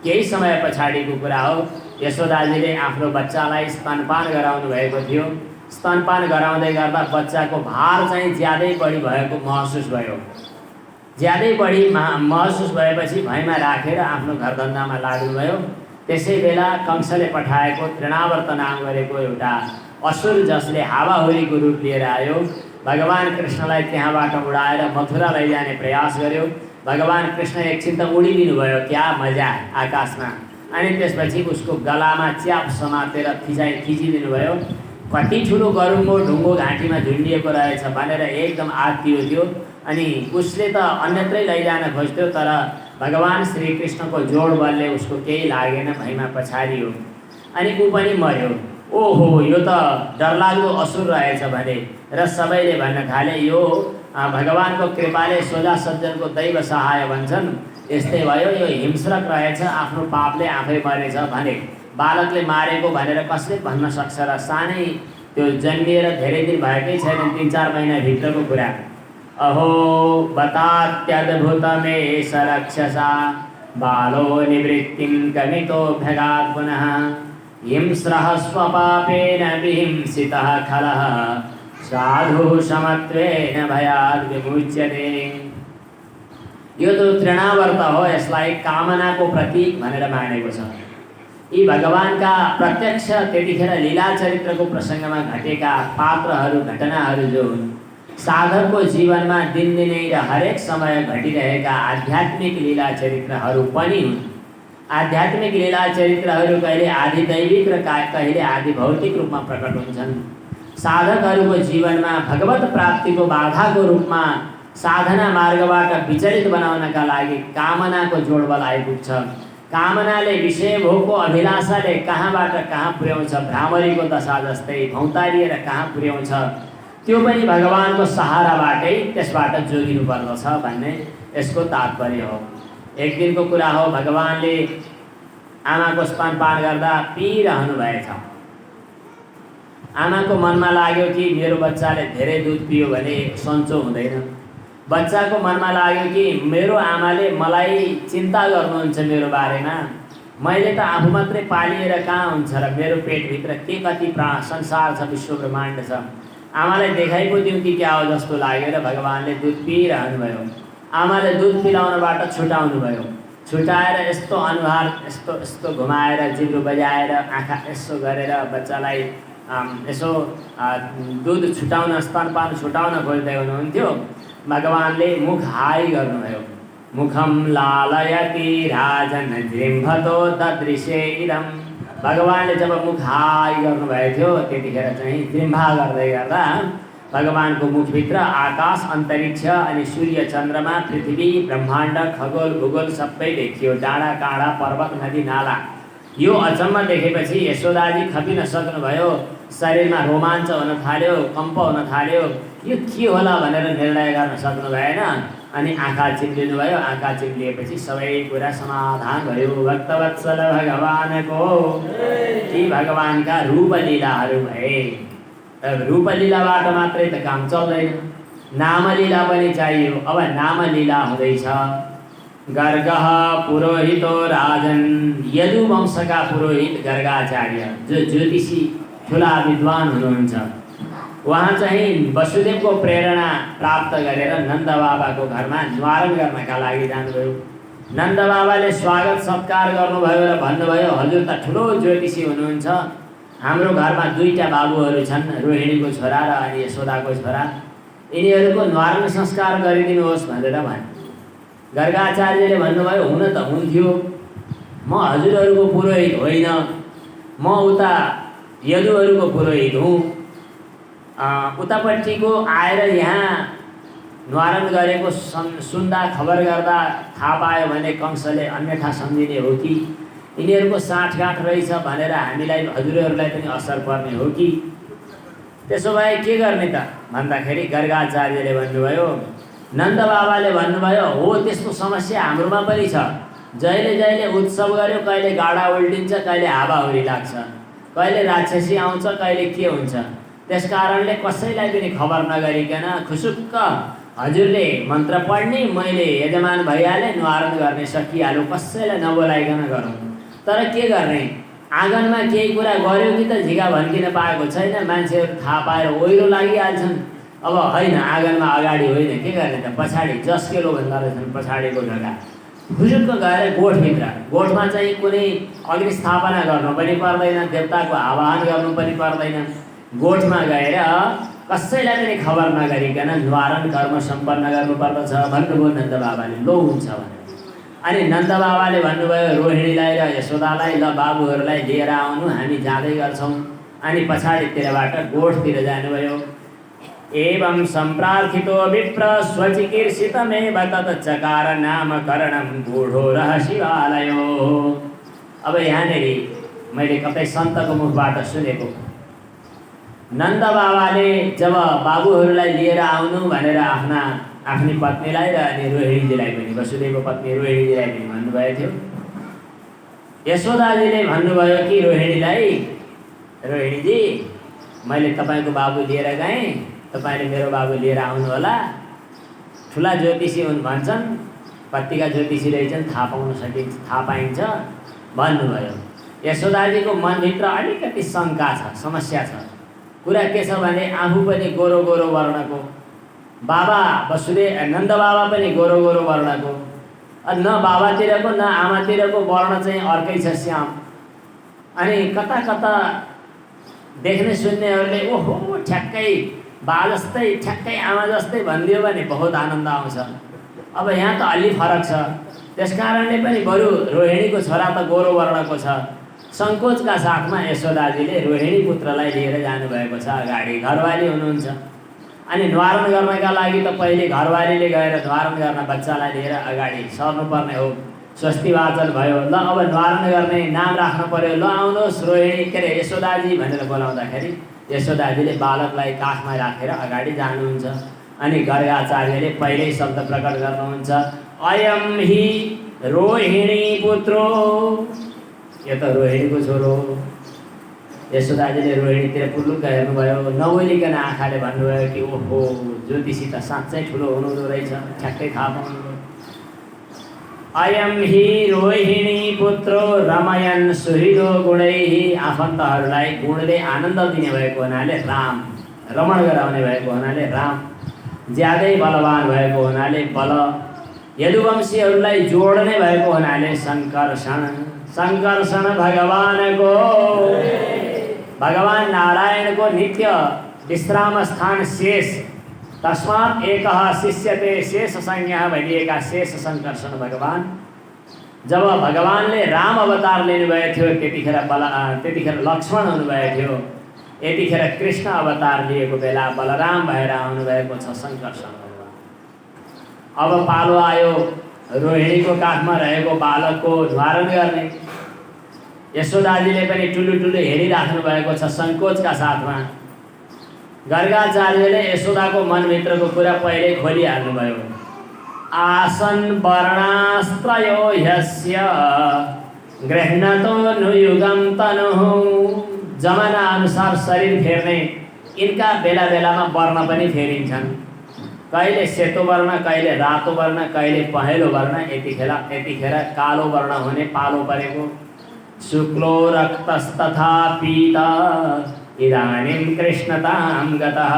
केही समय पछाडिको कुरा हो, यशोदाजीले आफ्नो बच्चालाई स्तनपान गराउनु भएको थियो। स्तनपान गराउँदै गर्दा बच्चाको भार चाहिँ ज्यादै बढी भएको महसुस भयो। ज्यादै बढी महसुस भएपछि भैँमा राखेर आफ्नो घरधन्दामा लाग्नुभयो। त्यसै बेला कंसले पठाएको तृणावर्त नाम गरेको एउटा असुर, जसले हावाहुरीको रूप लिएर आयो, भगवान कृष्णलाई त्यहाँबाट उडाएर मथुरा लैजाने प्रयास गर्यो। भगवान कृष्ण एकछिन त उडिदिनु भयो, क्या मजा आकाशमा। अनि त्यसपछि उसको गलामा च्याप समातेर खिचिदिनु भयो। कति ठुलो गरुङ्गो ढुङ्गो घाँटीमा झुन्डिएको रहेछ भनेर एकदम आत्तियो थियो। अनि उसले त अन्यत्रै लैजान खोज्थ्यो, तर भगवान श्रीकृष्णको जोड बलले उसको केही लागेन, भैँमा पछारियो। अनि ऊ पनि मर्यो। ओहो, यो त डरलाग्दो असुर रहेछ भने र सबैले भन्न थाले, यो भगवानको कृपाले सोझा सज्जनको दैव सहाय भन्छन्, यस्तै भयो। यो हिंस्रक रहेछ, आफ्नो पापले आफै मरेछ भने बालकले मारेको भनेर कसले भन्न सक्छ र? सानै त्यो जन्मिएर धेरै दिन भएकै छैन, 3-4 महिनाभित्रको कुरा। अहो बतात्यद्भुतमेष रक्षसा बालो निवृत्तिं गमितोऽभ्यगात् पुनः हिंस्रः स्वपापेन विहिंसितः खलः साधु समत्वेन भयाद् विमुच्यते। यो तो तृणावर्त हो, यसलाई कामनाको प्रतीक भनेर मानेको छ। यी भगवानका प्रत्यक्ष त्यतिखेर लीला चरित्रको प्रसङ्गमा घटेका पात्रहरू, घटनाहरू जो हुन्, साधकको जीवनमा दिनदिनै र हरेक समय घटिरहेका आध्यात्मिक लीला चरित्रहरू पनि हुन्। आध्यात्मिक लीला चरित्रहरू कहिले आधिदैविक र कहिले आदि भौतिक रूपमा प्रकट हुन्छन्। साधकहरूको जीवनमा भगवत प्राप्तिको बाधाको रूपमा साधना मार्गबाट विचलित बनाउनका लागि कामनाको जोडबल आइपुग्छ। कामनाले विषय भोगको अभिलाषाले कहाँबाट कहाँ पुर्याउँछ, भ्रामरीको दशा जस्तै भौतारिएर कहाँ पुर्याउँछ। त्यो पनि भगवानको सहाराबाटै त्यसबाट जोगिनु पर्दछ भन्ने यसको तात्पर्य हो। एक दिनको कुरा हो, भगवानले आमाको स्तनपान गर्दा पिइरहनु भएछ। आमाको मनमा लाग्यो कि मेरो बच्चाले धेरै दुध पियो भने सन्चो हुँदैन। बच्चाको मनमा लाग्यो कि मेरो आमाले मलाई चिन्ता गर्नुहुन्छ मेरो बारेमा, मैले त आफू मात्रै पालिएर कहाँ हुन्छ र मेरो पेटभित्र के कति संसार छ, विश्व ब्रह्माण्ड छ। आमालाई देखाइ पो दिउँ कि क्या हो जस्तो लाग्यो र भगवानले दुध पिइरहनु भयो। आमाले दुध पिलाउनबाट छुटाउनु भयो। छुटाएर यस्तो अनुहार यस्तो घुमाएर, जिब्रो बजाएर, आँखा यसो गरेर बच्चालाई यसो दुध छुटाउन, स्तनपान छुटाउन खोज्दै हुनुहुन्थ्यो। भगवानले मुख हाई गर्नुभयो। मुखम लालयति राजन जृम्भतो ददृशे इदम। भगवानले जब मुख हाई गर्नुभएको थियो त्यतिखेर चाहिँ जृम्भा गर्दै गर्दा भगवानको मुखभित्र आकाश, अन्तरिक्ष अनि सूर्य, चन्द्रमा, पृथ्वी, ब्रह्माण्ड, खगोल भूगोल सबै देखियो। डाँडा काँडा, पर्वत, नदी, नाला। यो अचम्म देखेपछि यशोदाजी खपिन सक्नुभयो। शरीरमा रोमाञ्च हुन थाल्यो, कम्प हुन थाल्यो। यो के होला भनेर निर्णय गर्न सक्नु भएन। अनि आँखा चिम्लिनुभयो। आँखा चिम्लिएपछि सबै कुरा समाधान भयो। भक्तवत्सल भगवानको ती भगवानका रूपलीलाहरू भए। रूपलीलाबाट मात्रै त काम चल्दैन, नामलीला पनि चाहियो। अब नामलीला हुँदैछ। गर्गः पुरोहितो राजन, यदु वंशका पुरोहित गर्गाचार्य जो ज्योतिषी ठुला विद्वान हुनुहुन्छ, उहाँ चाहिँ वसुदेवको प्रेरणा प्राप्त गरेर नन्द बाबाको घरमा निवारण गर्नका लागि जानुभयो। नन्द बाबाले स्वागत सत्कार गर्नुभयो र भन्नुभयो, हजुर त ठुलो ज्योतिषी हुनुहुन्छ, हाम्रो घरमा 2टा बाबुहरू छन्, रोहिणीको छोरा र अनि यशोदाको छोरा, यिनीहरूको निवारण संस्कार गरिदिनुहोस् भनेर भने। गर्गाचार्यले भन्नुभयो, हुन त हुन्थ्यो, म हजुरहरूको पुरोहित होइन, म उता यदुहरूको पुरोहित हुँ। उतापट्टिको आएर यहाँ न्वारन गरेको सुन्दा खबर गर्दा थाहा पायो भने कंसले अन्यथा सम्झिने हो कि यिनीहरूको साँठगाँठ रहेछ भनेर हामीलाई हजुरहरूलाई पनि असर पर्ने हो कि? त्यसो भए के गर्ने त भन्दाखेरि गर्गाचार्यले भन्नुभयो, नन्द बाबाले भन्नुभयो, हो त्यस्तो समस्या हाम्रोमा पनि छ। जहिले जहिले उत्सव गर्यो कहिले गाडा उल्टिन्छ, कहिले हावाहुरी लाग्छ, कहिले राक्षसी आउँछ, कहिले के हुन्छ। त्यस कारणले कसैलाई पनि खबर नगरिकन खुसुक्क हजुरले मन्त्र पढ्ने, मैले यजमान भइहालेँ, न्वारण गर्ने सकिहाल्यो, कसैलाई नबोलाइकन गरौँ। तर के गर्ने, आँगनमा केही कुरा गर्यो कि त झिका भन्किन पाएको छैन, मान्छेहरू थाहा पाएर ओहिरो लागिहाल्छन्। अब होइन, आँगनमा अगाडि होइन, के गर्ने त पछाडि जस्केलो भन्दा रहेछन् पछाडिको जग्गा खुजुक्क गएर गोठभित्र, गोठमा चाहिँ कुनै अग्नि स्थापना गर्नु पनि पर्दैन, देवताको आवाहन गर्नु पनि पर्दैन। गोठमा गएर कसैलाई पनि खबर नगरिकन न्वारण कर्म सम्पन्न गर्नुपर्दछ भन्नुभयो नन्द बाबाले। लो हुन्छ भने अनि नन्द बाबाले भन्नुभयो रोहिणीलाई र यशोदालाई, ल बाबुहरूलाई लिएर आउनु, हामी जाँदै गर्छौँ। अनि पछाडितिरबाट गोठतिर जानुभयो। एवं सम्प्रार्थितो विप्र स्वचिकीर्षितमेव तत् चकार नामकरणं गूढोरः शिवालयो। अब यहाँनिर मैले कतै सन्तको मुखबाट सुनेको, नन्द बाबाले जब बाबुहरूलाई लिएर आउनु भनेर आफ्नी पत्नीलाई र अनि रोहिणीजीलाई पनि, वसुदेवको पत्नी रोहिणीजीलाई पनि भन्नुभएको थियो। यशोदाजीले भन्नुभयो कि रोहिणीलाई, रोहिणीजी मैले तपाईँको बाबु लिएर गएँ, तपाईँले मेरो बाबु लिएर आउनु होला। ठुला ज्योतिषी हुन् भन्छन्, कत्तिका ज्योतिषी रहेछन् थाहा पाइन्छ भन्नुभयो। यशोदाजीको मनभित्र अलिकति शङ्का छ, समस्या छ। कुरा के छ भने आफू पनि गोरो गोरो वर्णको, बाबा नन्द बाबा पनि गोरो गोरो वर्णको, न बाबातिरको न आमातिरको वर्ण चाहिँ अर्कै छ, श्याम। अनि कता कता देख्ने सुन्नेहरूले ओहो ठ्याक्कै बा जस्तै, ठ्याक्कै आमा जस्तै भनिदियो भने बहुत आनन्द आउँछ। अब यहाँ त अलि फरक छ, त्यस कारणले पनि बरु रोहिणीको छोरा त गोरो वर्णको छ। सङ्कोचका साथमा यशोदाजीले रोहिणी पुत्रलाई लिएर जानुभएको छ अगाडि। घरवाली हुनुहुन्छ अनि न्वारण गर्नका लागि त पहिले घरवालीले गएर न्वारण गर्न बच्चालाई लिएर अगाडि सर्नुपर्ने हो। स्वस्ति वाचन भयो, ल अब न्वारण गर्ने नाम राख्नु पर्यो, ल आउनुहोस् रोहिणी, के अरे यशोदाजी भनेर बोलाउँदाखेरि यशोदाजीले बालकलाई काखमा राखेर अगाडि जानुहुन्छ। अनि गर्गाचार्यले पहिल्यै शब्द प्रकट गर्नुहुन्छ, अयम हि रोहिणी पुत्रो, यो त रोहिणीको छोरो। यशोदाजीले रोहिणीतिर पुर्लुक्क हेर्नुभयो, नबोलिकन आँखाले भन्नुभयो कि ओहो ज्योतिषी त साँच्चै ठुलो हुनुहुँदो रहेछ, ठ्याक्कै थाहा पाउनुभयो। अयम हि रोहिणी पुत्रो रमयन सुहृदो गुणैः, आफन्तहरूलाई गुणले आनन्द दिने भएको हुनाले राम, रमण गराउने भएको हुनाले राम, ज्यादै बलवान भएको हुनाले बल, यदुवंशीहरूलाई जोड्ने भएको हुनाले सङ्कर्षण, सङ्कर्षण भगवानको, भगवान नारायणको नित्य विश्राम स्थान शेष, तस्मात् एकः शिष्यते शेष संज्ञा भनिएका शेष सङ्कर्षण भगवान। जब भगवानले राम अवतार लिनुभएको थियो त्यतिखेर लक्ष्मण हुनुभएको थियो, यतिखेर कृष्ण अवतार लिएको बेला बलराम भएर आउनुभएको छ सङ्कर्षण भगवान। अब पालो आयो रोहिणीको काखमा रहेको बालकको न्वारण गर्ने। यशोदाजीले पनि ठुलो हेरिराख्नु भएको छ सङ्कोचका साथमा। गर्गाचार्यले यशोदाको मनभित्रको कुरा पहिल्यै खोलिहाल्नुभयो। आसन वर्णास्त्रयो ह्यस्य गृह्णतो नुयुगम तनुः, जमाना अनुसार शरीर फेर्ने यिनका बेला बेलामा वर्ण पनि फेरिन्छन्, कहिले सेतो वर्ण, कहिले रातो वर्ण, कहिले पहेँलो वर्ण, यतिखेर कालो वर्ण हुने पालो परेको। शुक्लो रक्तस्तथा पीत इदानीं कृष्णतां गतः।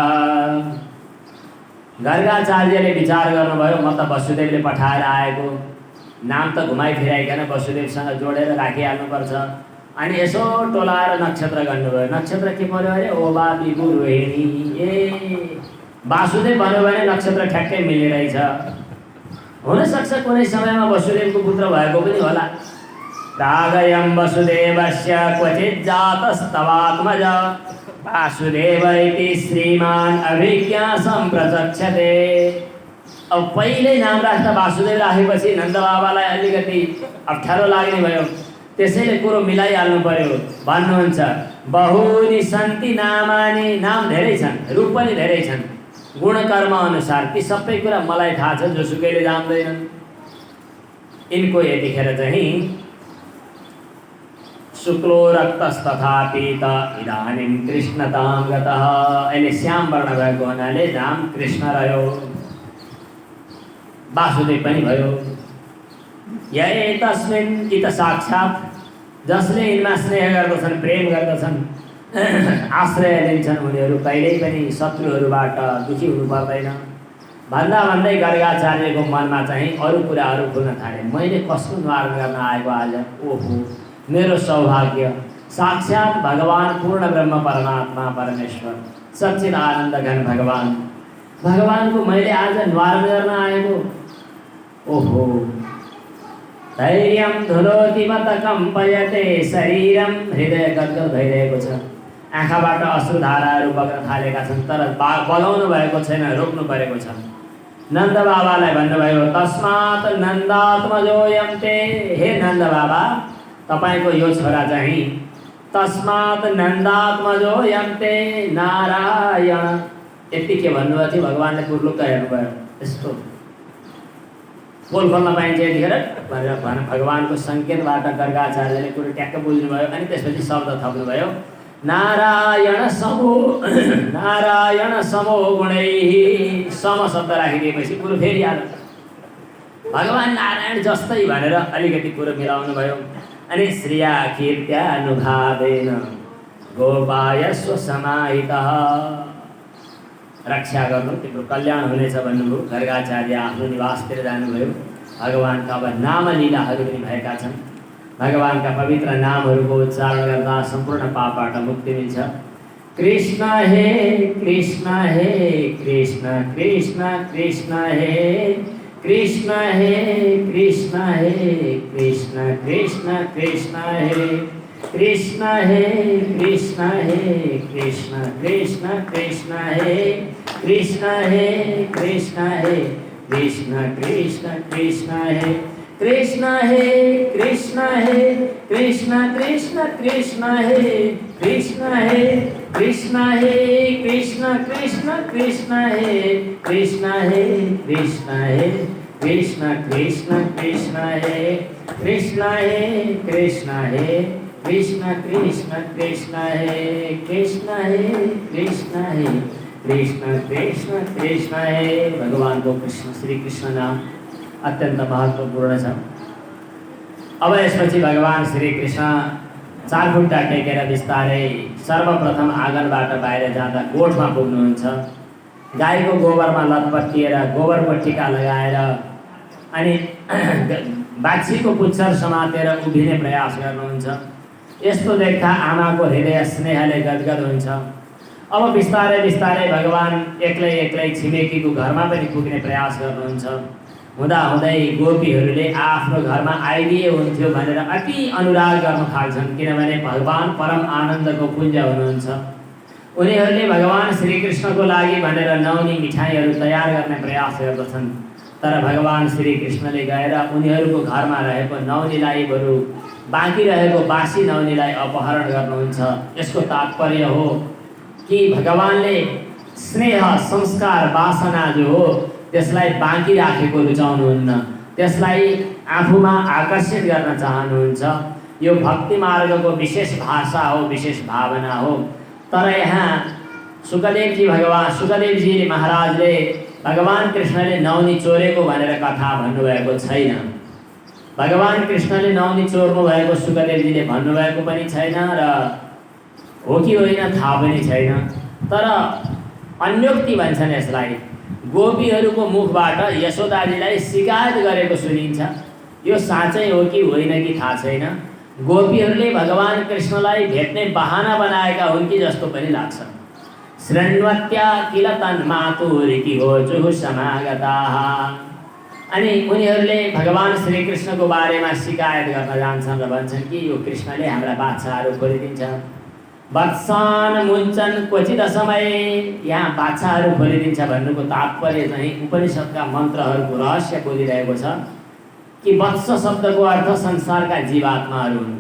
गर्गाचार्यले विचार गर्नुभयो, म त वसुदेवले पठाएर आएको, नाम त घुमाइ फिराइकन वसुदेवसँग जोडेर राखिहाल्नुपर्छ। अनि यसो टोलाएर नक्षत्र गर्नुभयो। नक्षत्र के पर्यो अरे ओबा बिबु रोहिणी, ए वासुदेव भन्यो भने नक्षत्र ठ्याक्कै मिल्ने रहेछ। हुनसक्छ कुनै समयमा वसुदेवको पुत्र भएको पनि होला। प्रागयं वसुदेवस्य क्वचित् जातस्तवात्मज वासुदेव इति श्रीमान् अभिज्ञा सम्प्रचक्षते। अब पहिले नाम राख्दा वासुदेव राखेपछि नन्दबाबालाई अलिकति अप्ठ्यारो लाग्ने भयो, त्यसैले कुरो मिलाइहाल्नु पर्यो। भन्नुहुन्छ बहुनी सन्ति नामानि, नाम धेरै छन्, रूप पनि धेरै छन्, गुणकर्म अनुसार ती सबै कुरा मलाई थाहा छ, जोसुकैले जान्दैनन्। यिनको यतिखेर चाहिँ शुक्लो रक्तस्तथा पीत इदानीं कृष्णतां गतः, अहिले श्याम वर्ण भएको हुनाले नाम कृष्ण रह्यो, वासुदेव पनि भयो। य एतस्मिन् इत साक्षात्, जसले यिनमा स्नेह गर्दछन्, प्रेम गर्दछन्, आश्रय लिन्छन्, उनीहरू कहिल्यै पनि शत्रुहरूबाट दुखी हुनु पर्दैन। भन्दा भन्दै गर्गाचार्यको मनमा चाहिँ अरू कुराहरू खुल्न थाले। मैले कसको निवारण गर्न आएको आज, ओहो मेरो सौभाग्य, साक्षात् भगवान पूर्ण ब्रह्म परमात्मा परमेश्वर सच्चिद आनन्द घन भगवान, भगवानको मैले आज निवारण गर्न आएको। ओहो धैर्यं धुलोतिवत कम्पयते शरीरम, हृदय गदगद भइरहेको छ, आँखाबाट अश्रुधाराहरू बग्न थालेका छन्, तर बगाउनु भएको छैन, रोक्नु परेको छ। नन्द बाबालाई भन्नुभयो तस्मात् नन्दात्मजोयं ते, हे नन्द बाबा तपाईको यो छोरा चाहिँ तस्मात् नन्दात्मजोयं ते नारायण, यति के भन्नुभएको थियो, भगवानले पुर्लुक्क हेर्नुभयो, यस्तो बोल खोल्न पाइन्छ यतिखेर भनेर भगवानको सङ्केतबाट गर्गाचार्यले कुरो ट्याक्क बुझ्नुभयो। अनि त्यसपछि शब्द थप्नुभयो नारायण समो, नारायण समो गुणैः, सम शब्द राखिदिएपछि कुरो फेरि आयो, भगवान नारायण जस्तै भनेर अलिकति कुरो मिलाउनु भयो। अनि श्रिया कीर्त्यानुभावेन गोपाय स्वसमाहितः, रक्षा गर्नु तिम्रो कल्याण हुनेछ भन्नुभयो। गर्गाचार्य आफ्नो निवासतिर जानुभयो। भगवानका अब नामलीलाहरू पनि भएका छन्, भगवानका पवित्र नामहरूको उच्चारण गर्दा सम्पूर्ण पापबाट मुक्ति मिल्छ। कृष्ण हे कृष्ण हे कृष्ण कृष्ण कृष्ण हे कृष्ण हे कृष्ण हे कृष्ण कृष्ण कृष्ण हे कृष्ण हे कृष्ण हे कृष्ण कृष्ण कृष्ण हे कृष्ण हे कृष्ण हे कृष्ण कृष्ण कृष्ण हे कृष्ण हे कृष्ण हे कृष्ण कृष्ण कृष्ण हे कृष्ण हे कृष्ण हे कृष्ण कृष्ण कृष्ण हे कृष्ण हे कृष्ण हे कृष्ण कृष्ण कृष्ण हे कृष्ण हे कृष्ण हे कृष्ण कृष्ण कृष्ण हे कृष्ण हे कृष्ण हे कृष्ण कृष्ण कृष्ण हे। भगवानको कृष्ण श्री कृष्ण नाम अत्यन्त महत्त्वपूर्ण छ। अब यसपछि भगवान श्री कृष्ण चार खुट्टा टेकेर बिस्तारै सर्वप्रथम आँगनबाट बाहिर जाँदा गोठमा पुग्नुहुन्छ। गाईको गोबरमा लतपट्टिएर गोबरको टिका लगाएर अनि बाछीको पुच्छर समातेर उभिने प्रयास गर्नुहुन्छ। यस्तो देख्दा आमाको हृदय स्नेहले गदगद हुन्छ। अब बिस्तारै बिस्तारै भगवान एक्लै एक्लै छिमेकीको घरमा पनि पुग्ने प्रयास गर्नुहुन्छ। हुँदाहुँदै गोपीहरूले आफ्नो घरमा आइदिए हुन्थ्यो भनेर अति अनुराग गर्न थाल्छन्, किनभने भगवान परम आनन्दको पुञ्ज हुनुहुन्छ। उनीहरूले भगवान श्रीकृष्णको लागि भनेर नौनी मिठाईहरू तयार गर्ने प्रयास गर्दछन्, तर भगवान श्रीकृष्णले गएर उनीहरूको घरमा रहेको नौनीलाई बरु बाँकी रहेको बासी नौनीलाई अपहरण गर्नुहुन्छ। यसको तात्पर्य हो कि भगवानले स्नेह संस्कार वासना जो हो त्यसलाई बाँकी राखेको रुचाउनुहुन्न, त्यसलाई आफूमा आकर्षित गर्न चाहनुहुन्छ। यो भक्ति मार्गको विशेष भाषा हो, विशेष भावना हो। तर यहाँ सुखदेवजी महाराजले भगवान कृष्णले नौनी चोरेको भनेर कथा भन्नुभएको छैन। भगवान कृष्णले नौनी चोर्नु भएको सुखदेवजीले भन्नुभएको पनि छैन र हो कि होइन थाहा पनि छैन। तर अन्योक्ति भन्छन् यसलाई। गोपीहरूको मुखबाट यशोदाजीलाई शिकायत गरेको सुनिन्छ। यो साँच्चै हो कि होइन कि थाहा छैन। गोपीहरूले भगवान कृष्णलाई भेट्ने बहाना बनाएका हुन् कि जस्तो पनि लाग्छ। शृण्वत्या किल तन्मातुरिति होचुः समागताः। अनि उनीहरूले भगवान श्रीकृष्णको बारेमा शिकायत गर्न जान्छन् र भन्छन् कि यो कृष्णले हाम्रा बाछाहरू खोलिदिन्छ। वत्सान मुञ्चन क्वचित समय, यहाँ बाछाहरू खोलिदिन्छ भन्नुको तात्पर्य चाहिँ उपनिषदका मन्त्रहरूको रहस्य बोलिरहेको छ कि वत्स शब्दको अर्थ संसारका जीवात्माहरू हुन्।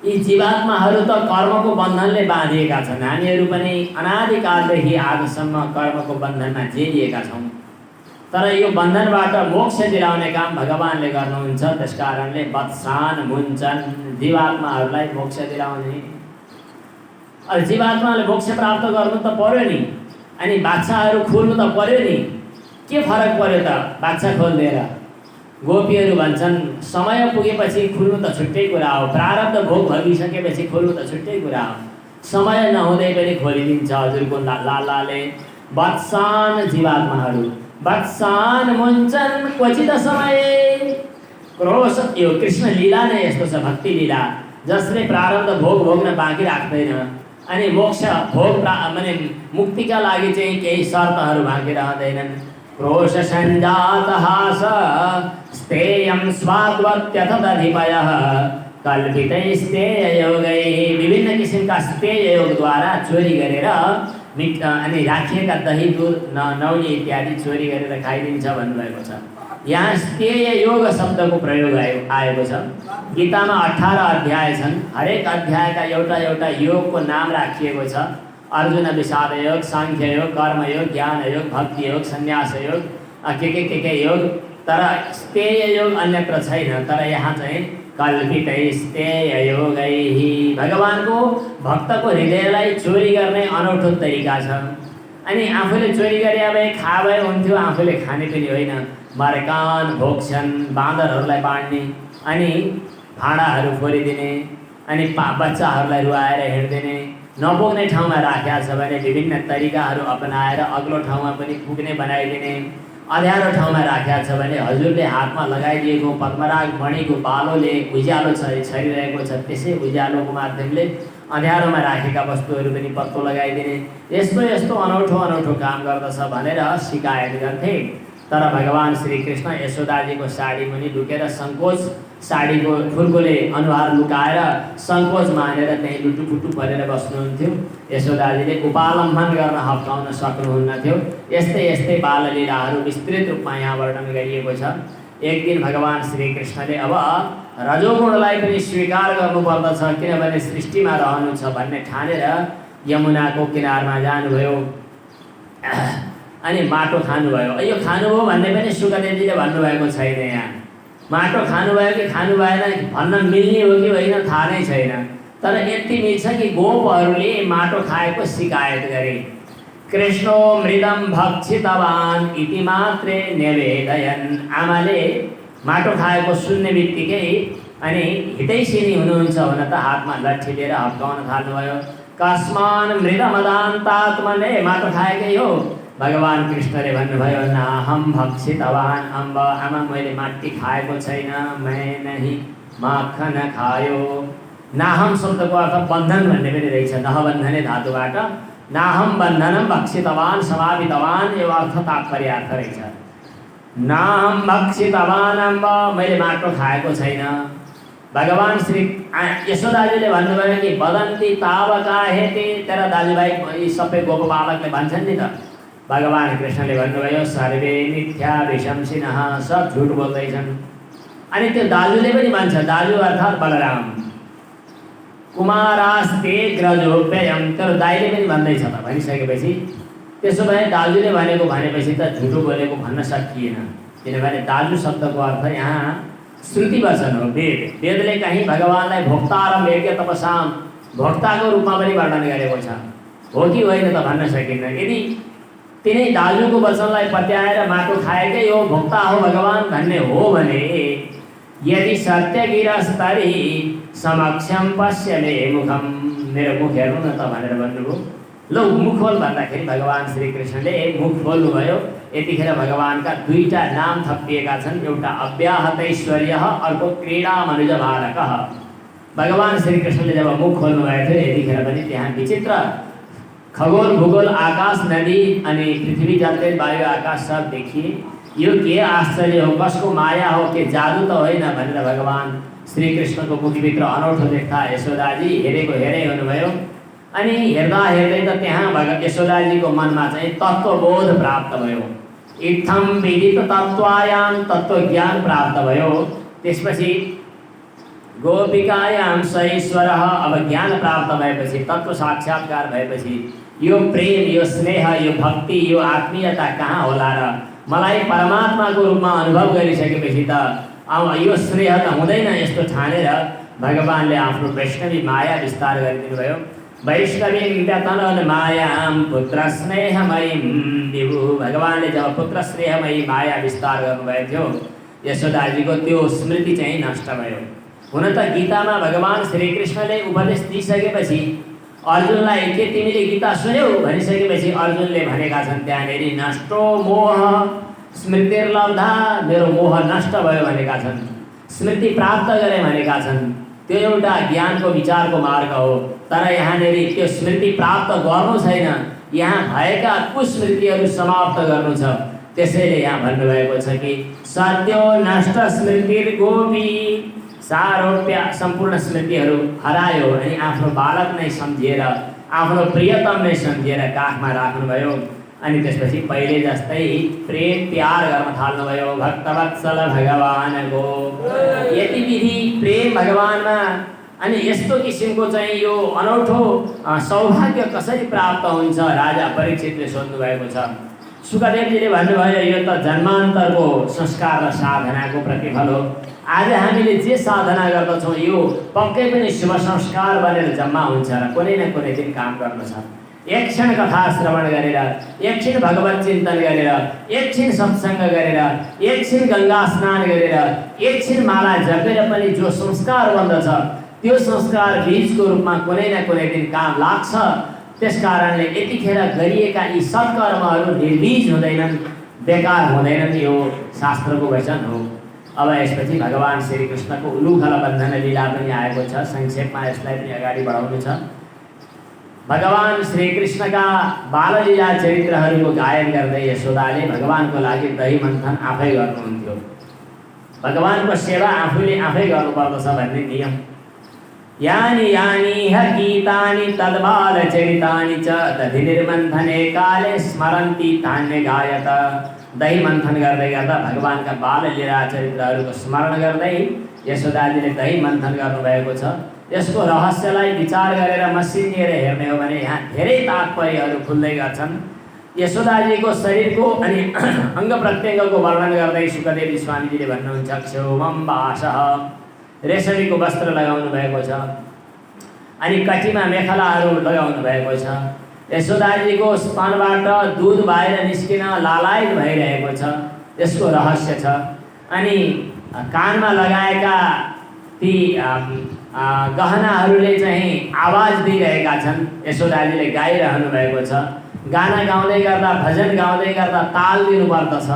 यी जीवात्माहरू त कर्मको बन्धनले बाँधिएका छन्। हामीहरू पनि अनादिकालदेखि आजसम्म कर्मको बन्धनमा जेलिएका छौँ। तर यो बन्धनबाट मोक्ष दिलाउने काम भगवानले गर्नुहुन्छ। त्यसकारणले वत्सान मुञ्चन, जीवात्माहरूलाई मोक्ष दिलाउने। अब जीवात्माले मोक्ष प्राप्त गर्नु त पर्यो नि, अनि बाछाहरू खोल्नु त पर्यो नि। के फरक पर्यो त बाछा खोलिदिएर? गोपीहरू भन्छन् समय पुगेपछि खोल्नु त छुट्टै कुरा हो, प्रारब्ध भोग भइसकेपछि खोल्नु त छुट्टै कुरा हो। समय नहुँदै पनि खोलिदिन्छ हजुरको लालाले। वत्सान जीवात्माहरू, वत्सान मुञ्चन क्वचित समय। क्रोश, यो कृष्ण लीला नै यस्तो छ, भक्ति लीला, जसले प्रारब्ध भोग भोग्न बाँकी राख्दैन। अनि मोक्ष भोग माने मुक्तिका लागि चाहिँ केही शर्तहरू बाँकी रहँदैनन्। क्रोश सञ्जातः स्तेयं स्वाद्वत्यथदधिपयः कल्पितैस्तेययोगैः। विभिन्न किसिमका स्तेययोगद्वारा चोरी गरेर अनि राखिएका दही दुध नौनी इत्यादि चोरी गरेर खाइदिन्छ भन्नुभएको छ। यहाँ स्तेय योग शब्दको प्रयोग आएको छ। गीतामा 18 अध्याय छन्। हरेक अध्यायका एउटा एउटा योगको नाम राखिएको छ। अर्जुन विषाद योग, साङ्ख्य योग, कर्मयोग, ज्ञान योग, भक्ति योग, सन्यास योग, के योग। तर स्तेय योग अन्यत्र छैन। तर यहाँ चाहिँ कल्पितैस्तेय योगैः, भगवानको भक्तको हृदयलाई चोरी गर्ने अनौठो तरिका छ। अनि आफूले चोरी गरे भए खा भए हुन्थ्यो, आफूले खाने पनि होइन। मर्कान भोग्छन्, बाँदरहरूलाई बाँड्ने, अनि भाँडाहरू फोरिदिने, अनि बच्चाहरूलाई रुवाएर हिँड्दिने, नपुग्ने ठाउँमा राखेका छ भने विभिन्न तरिकाहरू अपनाएर अग्लो ठाउँमा पनि पुग्ने बनाइदिने। अँध्यारो ठाउँमा राखेका छ भने हजुरले हातमा लगाइदिएको पद्मराग मणिको बालोले उज्यालो छरिरहेको छ, त्यसै उज्यालोको माध्यमले अँध्यारोमा राखेका वस्तुहरू पनि पत्तो लगाइदिने। यस्तो यस्तो अनौठो अनौठो काम गर्दछ भनेर शिकायत गर्थे। तर भगवान श्रीकृष्ण यशोदाजीको साडी मुनि लुकेर सङ्कोच, साडीको खुर्कोले अनुहार लुकाएर सङ्कोच मानेर त्यहीँ लुटुपुटु परेर बस्नुहुन्थ्यो। यशोदाजीले उपालम्बन गर्न हप्काउन सक्नुहुन्नथ्यो। यस्तै यस्तै बाललीलाहरू विस्तृत रूपमा यहाँ वर्णन गरिएको छ। एक दिन भगवान श्रीकृष्णले अब रजोगुणलाई पनि स्वीकार गर्नुपर्दछ, किनभने सृष्टिमा रहनु छ भन्ने ठानेर यमुनाको किनारमा जानुभयो। अनि माटो खानुभयो। यो खानुभयो भन्ने पनि सुकदेवजीले भन्नुभएको छैन। यहाँ माटो खानुभयो कि खानु भएन भन्न मिल्ने हो कि होइन थाहा नै छैन। तर यति मिल्छ कि गोपहरूले माटो खाएको शिकायत गरे। कृष्णो मृदम भक्षितवान् इति मात्रे निवेदयन्। आमाले माटो खाएको सुन्ने बित्तिकै अनि हितैसिनी हुनुहुन्छ हुन त हातमा लट्ठी लिएर हप्काउन थाल्नुभयो। कस्मान मृदमदान्तात्मने, माटो खाएकै हो। भगवान कृष्णले भन्नुभयो नाहम भक्षितवान् अम्ब, आमा मैले माटी खाएको छैन, मैं नहीं माखन खायो। नाहम शब्दको अर्थ बन्धन भन्ने पनि रहेछ, नहबन्धने धातुबाट। नाहम बन्धनम भक्षितवान् समापितवान्, यो अर्थ तात्पर्यार्थ रहेछ। नाहम भक्षितवान् अम्ब, मैले माटो खाएको छैन। भगवान श्री यशोदाजीले भन्नुभयो कि वदन्ती तावका हेते, तेरा दाजुभाइ यी सबै गोपबालकले भन्छन् नि त। भगवान कृष्णले भन्नुभयो सर्वे मिथ्या विशंसिनः, सब झुट बोल्दैछन्। अनि त्यो दाजुले पनि भन्छ, दाजु अर्थात् बलराम, कुमारास्ते ग्रजोप्ययम, तर दाइले पनि भन्दैछ त भनिसकेपछि। त्यसो भए दाजुले भनेको भनेपछि त झुटो बोलेको भन्न सकिएन, किनभने दाजु शब्दको अर्थ यहाँ श्रुति वचन हो, वेद। वेदले कहीँ भगवानलाई भोक्तारम यज्ञ तपसाम, भोक्ताको रूपमा पनि वर्णन गरेको छ। हो कि होइन त भन्न सकिन्न। यदि तिनै दाजुको वचनलाई पत्याएर माटो खाएकै हो, भोक्ता हो भगवान भन्ने हो भने, यदि सत्य गिरस्तरी समक्षम पश्य मे मुखम, मेरो मुख हेर्नु न त भनेर भन्नुभयो। ल मुख खोल भन्दाखेरि भगवान श्रीकृष्णले मुख खोल्नुभयो। यतिखेर भगवानका दुईटा नाम थपिएका छन्, एउटा अव्याहतैश्वर्य, अर्को क्रीडा मनुज बालक। भगवान श्रीकृष्णले जब मुख खोल्नुभएको थियो यतिखेर पनि त्यहाँ विचित्र खगोल भूगोल आकाश नदी अनि पृथ्वी जलतेज वायु आकाश सब देखिए। यो के आश्चर्य हो, कसको माया हो, के जादु त होइन भनेर भगवान श्रीकृष्णको मुखभित्र अनौठो देख्दा यशोदाजी हेरेको हेरे हुनुभयो। अनि हेर्दा हेर्दै त त्यहाँ यशोदाजीको मनमा चाहिँ तत्त्वबोध प्राप्त भयो। इत्थम विदित तत्त्वायाम तत्त्वज्ञान प्राप्त भयो। त्यसपछि गोपिकायाम सईश्वर, अब ज्ञान प्राप्त भएपछि, तत्त्व साक्षात्कार भएपछि यो प्रेम, यो स्नेह, यो भक्ति, यो आत्मीयता कहाँ होला र मलाई परमात्माको रूपमा अनुभव गरिसकेपछि त अब यो स्नेह त हुँदैन, यस्तो ठानेर भगवानले आफ्नो वैष्णवी माया विस्तार गरिदिनु भयो। वैष्णवीं व्यतनोन् मायां पुत्र स्नेहमयीं विभु। भगवानले जब पुत्र स्नेहमयी माया विस्तार गर्नुभएको थियो, यशोदाजीको त्यो स्मृति चाहिँ नष्ट भयो। हुन त गीतामा भगवान श्रीकृष्णले उपदेश दिइसकेपछि अर्जुनलाई के तिमीले गीता सुन्यौ भनिसकेपछि अर्जुनले भनेका छन् त्यहाँनेरि नष्टो मोह स्मृतिर्लब्धा, मेरो मोह नष्ट भयो भनेका छन्, स्मृति प्राप्त गरे भनेका छन्। त्यो एउटा ज्ञानको विचारको मार्ग हो। तर यहाँनेरि त्यो स्मृति प्राप्त गर्नु छैन, यहाँ भएका कुस्मृतिहरू समाप्त गर्नु छ। त्यसैले यहाँ भन्नुभएको छ कि सद्यो नष्ट स्मृतिर्गोपी, सारोप्य सम्पूर्ण स्मृतिहरू हरायो अनि आफ्नो बालक नै सम्झिएर, आफ्नो प्रियतम नै सम्झिएर काखमा राख्नुभयो। अनि त्यसपछि पहिले जस्तै प्रेम प्यार गर्न थाल्नुभयो भक्तवत्सल भगवानको। यति विधि प्रेम भगवानमा। अनि यस्तो किसिमको चाहिँ यो अनौठो सौभाग्य कसरी प्राप्त हुन्छ राजा परीक्षितले सोध्नु भएको छ। सुखदेवजीले भन्नुभयो यो त जन्मान्तरको संस्कार र साधनाको प्रतिफल हो। आज हामीले जे साधना गर्दछौँ यो पक्कै पनि शुभ संस्कार बनेर जम्मा हुन्छ र कुनै न कुनै दिन काम गर्दछ। एक क्षण कथा श्रवण गरेर, एक क्षण भगवत चिन्तन गरेर, एक क्षण सत्सङ्ग गरेर, एक क्षण गङ्गा स्नान गरेर, एक क्षण माला जपेर पनि जो संस्कार बन्दछ त्यो संस्कार बीजको रूपमा कुनै न कुनै दिन काम लाग्छ। त्यसकारणले यतिखेर गरिएका यी सत्कर्महरू निर्बीज हुँदैनन्, बेकार हुँदैनन्, यो शास्त्रको वचन हो। अब यसपछि भगवान श्रीकृष्णको उलुखल बन्धन लीला पनि आएको छ। संक्षेपमा यसलाई पनि अगाडि बढाउनु छ। भगवान श्रीकृष्णका बाललीला चरित्रहरूको गायन गर्दै यशोदाले भगवानको लागि दही मन्थन आफै गर्नुहुन्थ्यो। भगवानको सेवा आफूले आफै गर्नुपर्दछ भन्ने नियम। यानि यानि ह गीतानि तद्बालचरितानि च दधि निर्मन्थने काले स्मरन्ति तान्य गायत। दही मन्थन गर्दै गर्दा भगवानका बाललीला चरित्रहरूको स्मरण गर्दै यशोदाजीले दही मन्थन गर्नुभएको छ। यसको रहस्यलाई विचार गरेर मसिनिएर हेर्ने हो भने यहाँ धेरै तात्पर्यहरू खुल्दै गर्छन्। यशोदाजीको शरीरको अनि अङ्ग प्रत्यङ्गको वर्णन गर्दै सुखदेवी स्वामीजीले भन्नुहुन्छ क्षौमं वासः, रेशमीको वस्त्र लगाउनु भएको छ अनि कटीमा मेखलाहरू लगाउनु भएको छ। यशोदाजीको स्तनबाट दुध बाहिर निस्किन लालायित भइरहेको छ, यसको रहस्य छ। अनि कानमा लगाएका ती गहनाहरूले चाहिँ आवाज दिइरहेका छन्। यशोदाजीले गाइरहनु भएको छ। गाना गाउँदै गर्दा, भजन गाउँदै गर्दा ताल दिनुपर्दछ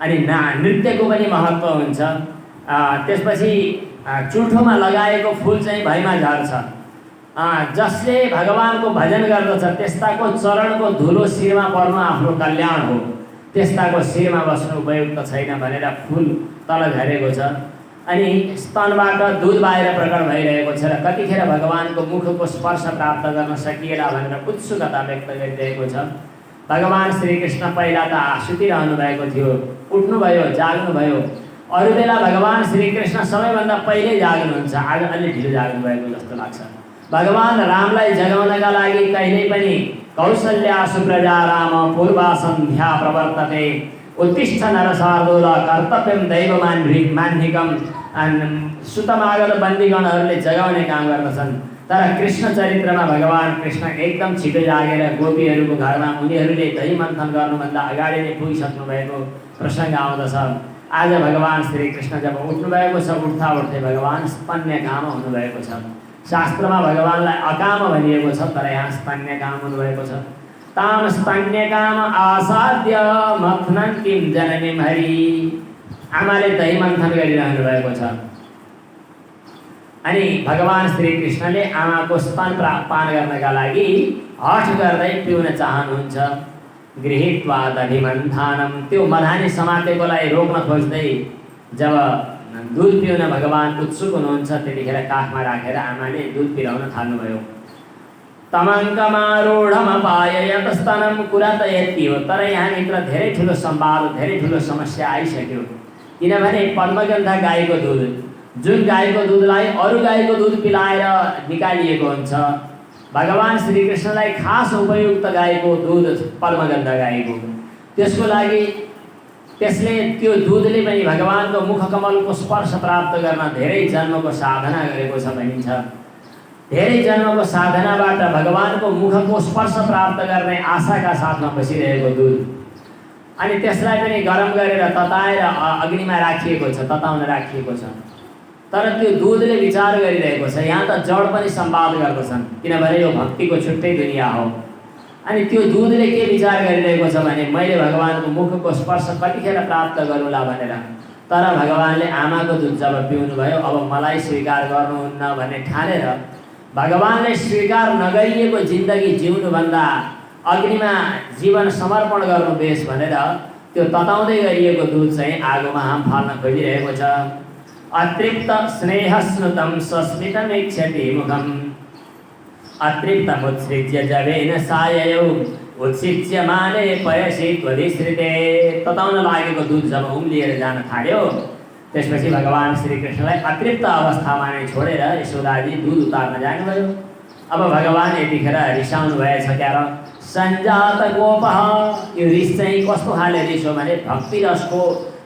अनि नृत्यको पनि महत्त्व हुन्छ। त्यसपछि चुठोमा लगाएको फुल चाहिँ भैमा झर्छ। जसले भगवानको भजन गर्दछ त्यस्ताको चरणको धुलो शिरमा पर्नु आफ्नो कल्याण हो, त्यस्ताको शिरमा बस्नु उपयुक्त छैन भनेर फुल तल झरेको छ। अनि स्तनबाट दुध बाहिर प्रकट भइरहेको छ र कतिखेर भगवानको मुखको स्पर्श प्राप्त गर्न सकिएला भनेर उत्सुकता व्यक्त गरिरहेको छ। भगवान श्रीकृष्ण पहिला त सुतिरहनु भएको थियो, उठ्नुभयो, जाग्नुभयो। अरू बेला भगवान श्रीकृष्ण सबैभन्दा पहिले जाग्नुहुन्छ, आज अलि ढिलो जाग्नु भएको जस्तो लाग्छ। भगवान रामलाई जगाउनका लागि कहिल्यै पनि कौशल्या सुप्रजा राम पूर्वा सन्ध्या प्रवर्तते उत्तिष्ठ नरशार्दूल कर्तव्यम दैवमान्धिकम। सुतमागत बन्दीगणहरूले जगाउने काम गर्दछन्। तर कृष्ण चरित्रमा भगवान कृष्ण एकदम छिटो जागेर गोपीहरूको घरमा उनीहरूले दही मन्थन गर्नुभन्दा अगाडि नै पुगिसक्नु भएको प्रसङ्ग आउँदछ। आज भगवान श्रीकृष्ण जब उठ्नुभएको छ, उठ्दा उठ्दै भगवान स्तन्यकाम हुनुभएको छ। शास्त्रमा भगवानलाई अकाम भनिएको छ, तर यहाँ स्तन्यकाम हुनुभएको छ। ताम स्तन्यकाम आसाद्य मथ्नन्तीं जननीं हरि। आमाले दही मन्थन गरिरहनु भएको छ अनि भगवान श्रीकृष्णले आमाको स्तन पान गर्नका लागि हठ गर्दै पिउन चाहनुहुन्छ। गृहीत्वा दधिमन्थानं, त्यो मधानी समातेकोलाई रोक्न खोज्दै जब दुध पिउन भगवान उत्सुक हुनुहुन्छ त्यतिखेर काखमा राखेर आमाले दुध पिलाउन थाल्नुभयो। तमङ्कमारूढमपाय यतस्तनं, कुरा त यति हो तर यहाँभित्र धेरै ठुलो संवाद, धेरै ठुलो समस्या आइसक्यो। किनभने पद्मगन्धा गाईको दुध, जुन गाईको दुधलाई अरू गाईको दुध पिलाएर निकालिएको हुन्छ, भगवान श्रीकृष्णलाई खास उपयुक्त गाईको दुध पद्मगन्धा गाईको, त्यसको लागि त्यसले त्यो दुधले पनि भगवानको मुखकमलको स्पर्श प्राप्त गर्न धेरै जन्मको साधना गरेको छ भनिन्छ। धेरै जन्मको साधनाबाट भगवानको मुखको स्पर्श प्राप्त गर्ने आशाका साथमा बसिरहेको दुध, अनि त्यसलाई पनि गरम गरेर तताएर अग्निमा राखिएको छ, तताउन राखिएको छ। तर त्यो दुधले विचार गरिरहेको छ, यहाँ त जड पनि संवाद गर्दछन् किनभने यो भक्तिको छुट्टै दुनियाँ हो। अनि त्यो दुधले के विचार गरिरहेको छ भने मैले भगवानको मुखको स्पर्श कतिखेर प्राप्त गरौँला भनेर। तर भगवानले आमाको दुध जब पिउनुभयो, अब मलाई स्वीकार गर्नुहुन्न भन्ने ठानेर भगवानले स्वीकार नगरिएको जिन्दगी जिउनुभन्दा अग्निमा जीवन समर्पण गर्नु बेस भनेर त्यो तताउँदै गरिएको दुध चाहिँ आगोमा हाम फाल्न खोजिरहेको छ। अतृप्त स्नेहस्नुतं सस्मितमिच्छति मुखम्, अतृप्तमुत्सृज्य जवेन साययौ उत्सिच्यमाने पयसि त्वधिश्रिते। तताउन लागेको दुध जब उम्लिएर जान थाल्यो त्यसपछि भगवान श्रीकृष्णलाई अतृप्त अवस्थामा नै छोडेर यशोदाजी दुध उतार्न जानुभयो। अब भगवान यतिखेर रिसाउनु भएछ क्या र। सञ्जात गोपः, यो रिस चाहिँ कस्तो खाले रिस हो भने भक्ति रसको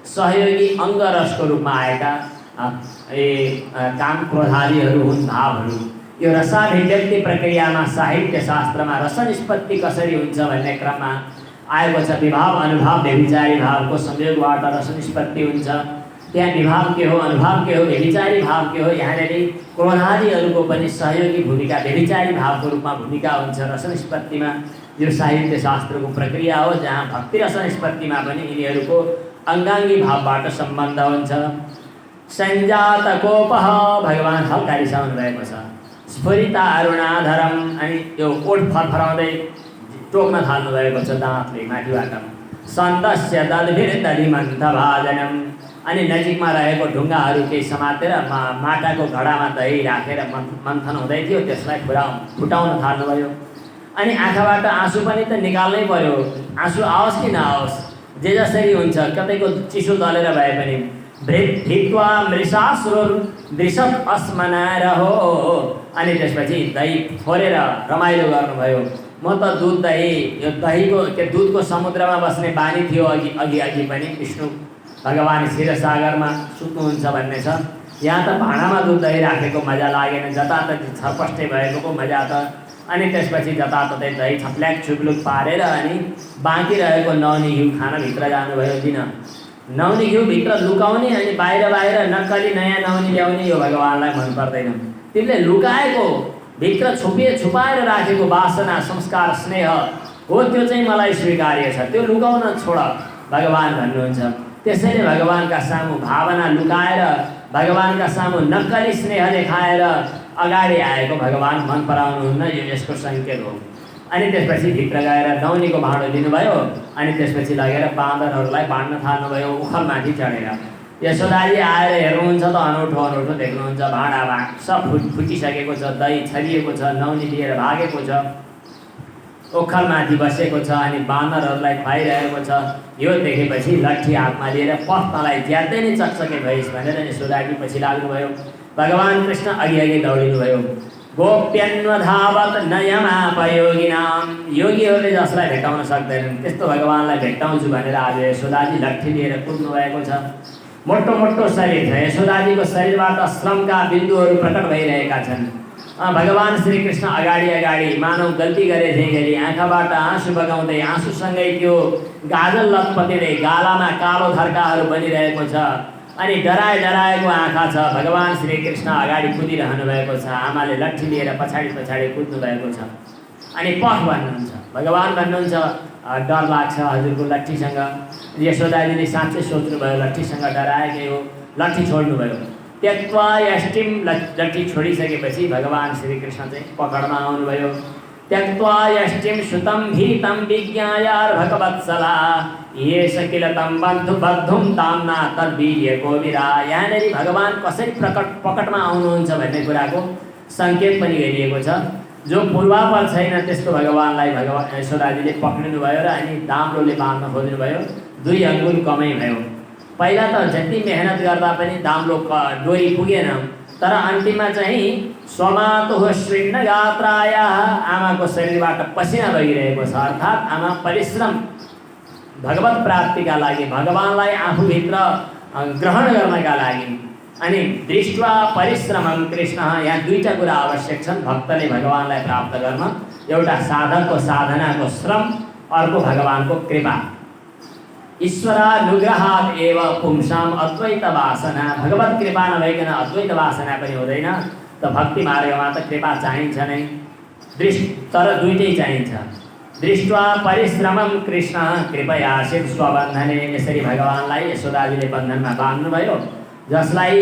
सहयोगी अङ्ग रसको रूपमा आएका काम क्रोधादिहरू हुन् भावहरू। यो रसाभिव्यक्ति प्रक्रियामा साहित्य शास्त्रमा रस निष्पत्ति कसरी हुन्छ भन्ने क्रममा आएको छ। विभाव अनुभाव व्यभिचारी भावको संयोगबाट रस निष्पत्ति हुन्छ। त्यहाँ विभाव के हो, अनुभाव के हो, व्यभिचारी भाव के हो, यहाँनिर क्रोधादिहरूको पनि सहयोगी भूमिका व्यभिचारी भावको रूपमा भूमिका हुन्छ रस निष्पत्तिमा। यो साहित्य शास्त्रको प्रक्रिया हो जहाँ भक्ति रस निष्पत्तिमा पनि यिनीहरूको अङ्गाङ्गी भावबाट सम्बन्ध हुन्छ। सञ्जात कोपः, भगवान हल्का रिसाउनु भएको छ। स्फुरिता अरुणाधरम, अनि यो ओठ फरफराउँदै टोक्न थाल्नु भएको छ दाँतले माथिबाट। सन्तस्य दलभिर्दधिमन्थभाजनम, अनि नजिकमा रहेको ढुङ्गाहरू केही समातेर माटाको घडामा दही राखेर मन्थन हुँदै थियो, त्यसलाई फुटाउन थाल्नुभयो। अनि आँखाबाट आँसु पनि त निकाल्नै पर्यो, आँसु आओस् कि नआओस्, जे जसरी हुन्छ, कतैको चिसो दलेर भए पनि। भित्वा मृषासुरदृशत अस्मनारहो, अनि त्यसपछि दही फोरेर रमाइलो गर्नुभयो। म त दुध दही, यो दहीको त्यो दुधको समुद्रमा बस्ने बानी थियो अघि पनि। विष्णु भगवान क्षीरसागरमा सुत्नुहुन्छ भन्ने छ। यहाँ त भाँडामा दुध दही राखेको मजा लागेन, जताततै छरपष्टै भएको पो मजा त। अनि त्यसपछि जताततै दही छप्ल्याक छुप्लुक पारेर अनि बाँकी रहेको नौनी घिउ खान भित्र जानुभयो। किन नौनी घिउ भित्र लुकाउने अनि बाहिर नक्कली नयाँ नौनी ल्याउने यो भगवानलाई मन पर्दैन। तिमीले लुकाएको भित्र छुपाएर राखेको वासना संस्कार स्नेह हो, त्यो चाहिँ मलाई स्वीकार्य छ, त्यो लुकाउन छोड भगवान भन्नुहुन्छ। त्यसैले भगवानका सामु भावना लुकाएर भगवानका सामु नक्कली स्नेह देखाएर अगाडि आएको भगवान मन पराउनुहुन्न, यो यसको सङ्केत हो। अनि त्यसपछि भित्र गएर नौनीको भाँडो लिनुभयो, अनि त्यसपछि लगेर बाँदरहरूलाई बाँड्न थाल्नुभयो उखलमाथि चढेर। यशोदाजी आएर हेर्नुहुन्छ त अनौठो अनौठो देख्नुहुन्छ। भाँडामा सब फुटिसकेको छ, दही छरिएको छ, नौनी लिएर भागेको छ, ओखलमाथि बसेको छ, अनि बाँदरहरूलाई खुवाइरहेको छ। यो देखेपछि लट्ठी हातमा लिएर पत्तालाई ज्यादै नै चकचके भइस् भनेर यशोदाजी पछि लाग्नुभयो। भगवान कृष्ण अघि दौडिनुभयो। गोप्यन्वधावत नयमापयोगिनाम, योगीहरूले जसलाई भेटाउन सक्दैनन् त्यस्तो भगवानलाई भेट्टाउँछु भनेर आज यशोदाजी लट्ठी लिएर कुद्नु भएको छ। मोटो मोटो शरीर छ, यशोदाजीको शरीरबाट श्रमका बिन्दुहरू प्रकट भइरहेका छन्। भगवान श्रीकृष्ण अगाडि मानव गल्ती गरे झै गरी आँखाबाट आँसु बगाउँदै आँसुसँगै त्यो गाजल लतपतिँदै गालामा कालो धर्काहरू बनिरहेको छ। अनि डराएको आँखा छ। भगवान श्रीकृष्ण अगाडि कुदिरहनु भएको छ, आमाले लट्ठी लिएर पछाडि कुद्नु भएको छ। अनि पख भन्नुहुन्छ, भगवान भन्नुहुन्छ डर लाग्छ हजुरको लट्ठीसँग। यशोदाजीले साँच्चै सोच्नुभयो लट्ठीसँग डराएकै हो, लट्ठी छोड्नुभयो। त्यक्त्वा यष्टिम, लट्ठी छोडिसकेपछि भगवान श्रीकृष्ण चाहिँ पकडमा आउनुभयो। त्यक्त्वा यष्टिं श्रुतं भीतं विज्ञायार्भकवत्सला येष किल तं बद्धुं ताम्ना तद्वीर्यको विरा। यहाँनिर भगवान कसरी पकटमा आउनुहुन्छ भन्ने कुराको सङ्केत पनि गरिएको छ। जो पूर्वापर छैन त्यस्तो भगवानलाई भगवान यशोदाजीले पक्रिनु भयो र अनि दाम्रोले बाँध्न खोज्नु भयो। 2 अङ्गुल कमै भयो। पहिला त जति मेहनत गर्दा पनि दाम्रो डोरी पुगेन, तर अन्तिममा चाहिँ स्वमातुः शृण्णगात्राय आमाको शरीरबाट पसिना बगिरहेको छ। अर्थात् आमा परिश्रम भगवत प्राप्तिका लागि, भगवानलाई आफूभित्र ग्रहण गर्नका लागि। अनि दृष्ट्वा परिश्रमं कृष्ण, यहाँ 2टा कुरा आवश्यक छन् भक्तले भगवानलाई प्राप्त गर्न। एउटा साधकको साधनाको श्रम, अर्को भगवानको कृपा। ईश्वरानुग्रहात् एव पुंसाम अद्वैत वासना। भगवत कृपा नभइकन अद्वैत वासना पनि हुँदैन। त भक्ति मार्गमा त कृपा चाहिन्छ नै, तर 2टै चाहिन्छ। दृष्ट्वा परिश्रमं कृष्ण कृपयासित स्वबन्धने। यसरी भगवानलाई यशोदाजीले बन्धनमा बाँध्नुभयो, जसलाई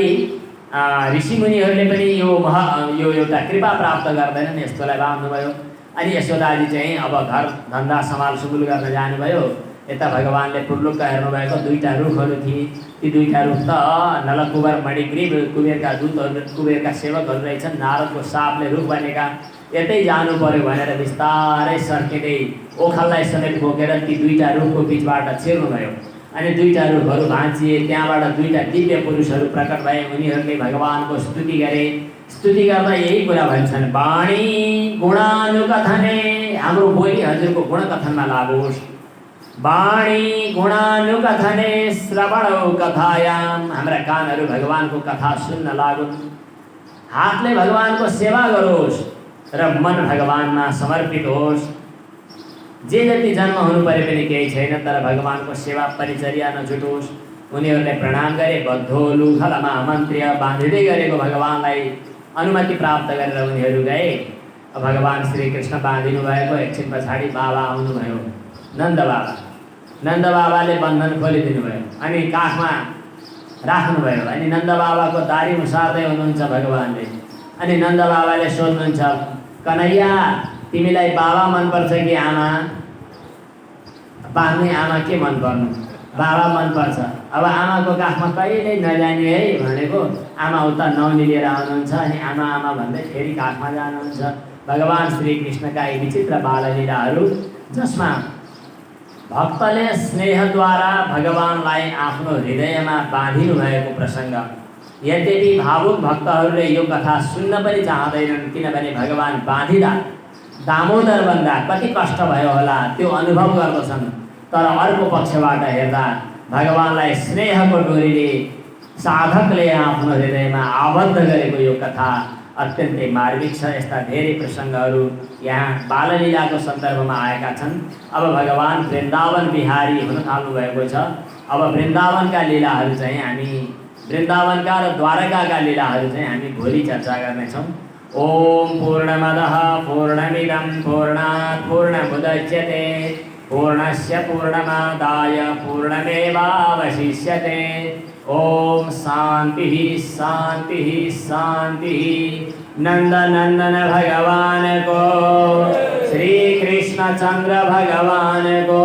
ऋषिमुनिहरूले पनि यो एउटा कृपा प्राप्त गर्दैनन्, यस्तोलाई बाँध्नुभयो। अनि यशोदाजी चाहिँ अब घर धन्दा समाल सुगुल गर्न जानुभयो। यता भगवानले पुर्लुक्क हेर्नुभएको 2टा रुखहरू थिए। ती 2टा रुख त नलकुबर मणिग्रीव कुबेरका दूतहरू, कुबेरका सेवकहरू रहेछन्। नारदको सापले रुख बनेका। यतै जानु पर्यो भनेर बिस्तारै सर्किँदै ओखललाई समेत बोकेर ती 2टा रुखको बिचबाट छिर्नुभयो। अनि 2टा रुखहरू भाँचिए। त्यहाँबाट 2टा दिव्य पुरुषहरू प्रकट भए। उनीहरूले भगवानको स्तुति गरे। स्तुति गर्दा यही कुरा भन्छन्, वाणी गुणानुकथने। हाम्रो बोली हजुरको गुणकथनमा लागोस्। वाणी गुणानुकथने श्रवणौ कथायाम। हाम्रा कानहरू भगवानको कथा सुन्न लागुन्। हातले भगवानको सेवा गरोस् र मन भगवानमा समर्पित होस्। जे जति जन्म हुनु परे पनि केही छैन, तर भगवानको सेवा परिचर्या नछुटोस्। उनीहरूले प्रणाम गरे। बद्धोलु खलमा मन्त्र्य, बाँधिँदै गरेको भगवानलाई अनुमति प्राप्त गरेर उनीहरू गए। भगवान श्रीकृष्ण बाँधिनु भएको। एकछिन पछाडि बाबा आउनुभयो, नन्द बाबा। नन्द बाबाले बन्धन खोलिदिनु भयो अनि काखमा राख्नुभयो। अनि नन्द बाबाको दारी मुसार्दै हुनुहुन्छ भगवानले। अनि नन्द बाबाले सोध्नुहुन्छ, कन्हैया तिमीलाई बाबा मनपर्छ कि आमा? बाँध्ने आमा के मन पर्नु? बाबा मनपर्छ। अब आमाको काखमा कहिल्यै नजाने है भनेको। आमा उता नौनी लिएर आउनुहुन्छ अनि आमा आमा भन्दै फेरि काखमा जानुहुन्छ। भगवान श्रीकृष्णका यी विचित्र बाललीलाहरू, जसमा भक्तले स्नेहद्वारा भगवानलाई आफ्नो हृदयमा बाँधिनु भएको प्रसङ्ग। यद्यपि भावुक भक्तहरूले यो कथा सुन्न पनि चाहँदैनन्, किनभने भगवान बाँधिदा दामोदर बन्दा कति कष्ट भयो होला त्यो अनुभव गर्दछन्। तर अर्को पक्षबाट हेर्दा भगवानलाई स्नेहको डोरीले साधकले आफ्नो हृदयमा आबद्ध गरेको यो कथा अत्यन्तै मार्मिक छ। यस्ता धेरै प्रसङ्गहरू यहाँ बाललीलाको सन्दर्भमा आएका छन्। अब भगवान वृन्दावन बिहारी हुन थाल्नु भएको छ। अब वृन्दावनका लीलाहरू चाहिँ हामी, वृन्दावनका र द्वारकाका लीलाहरू चाहिँ हामी भोलि चर्चा गर्नेछौँ। ओम पूर्णमदः पूर्णमिदं पूर्णात् पूर्णमुदच्यते पूर्णस्य पूर्णमादाय पूर्णमेवावशिष्यते। ओम शांति शांति शांति। नंदनंदन भगवान को, श्री कृष्ण चंद्र भगवान को।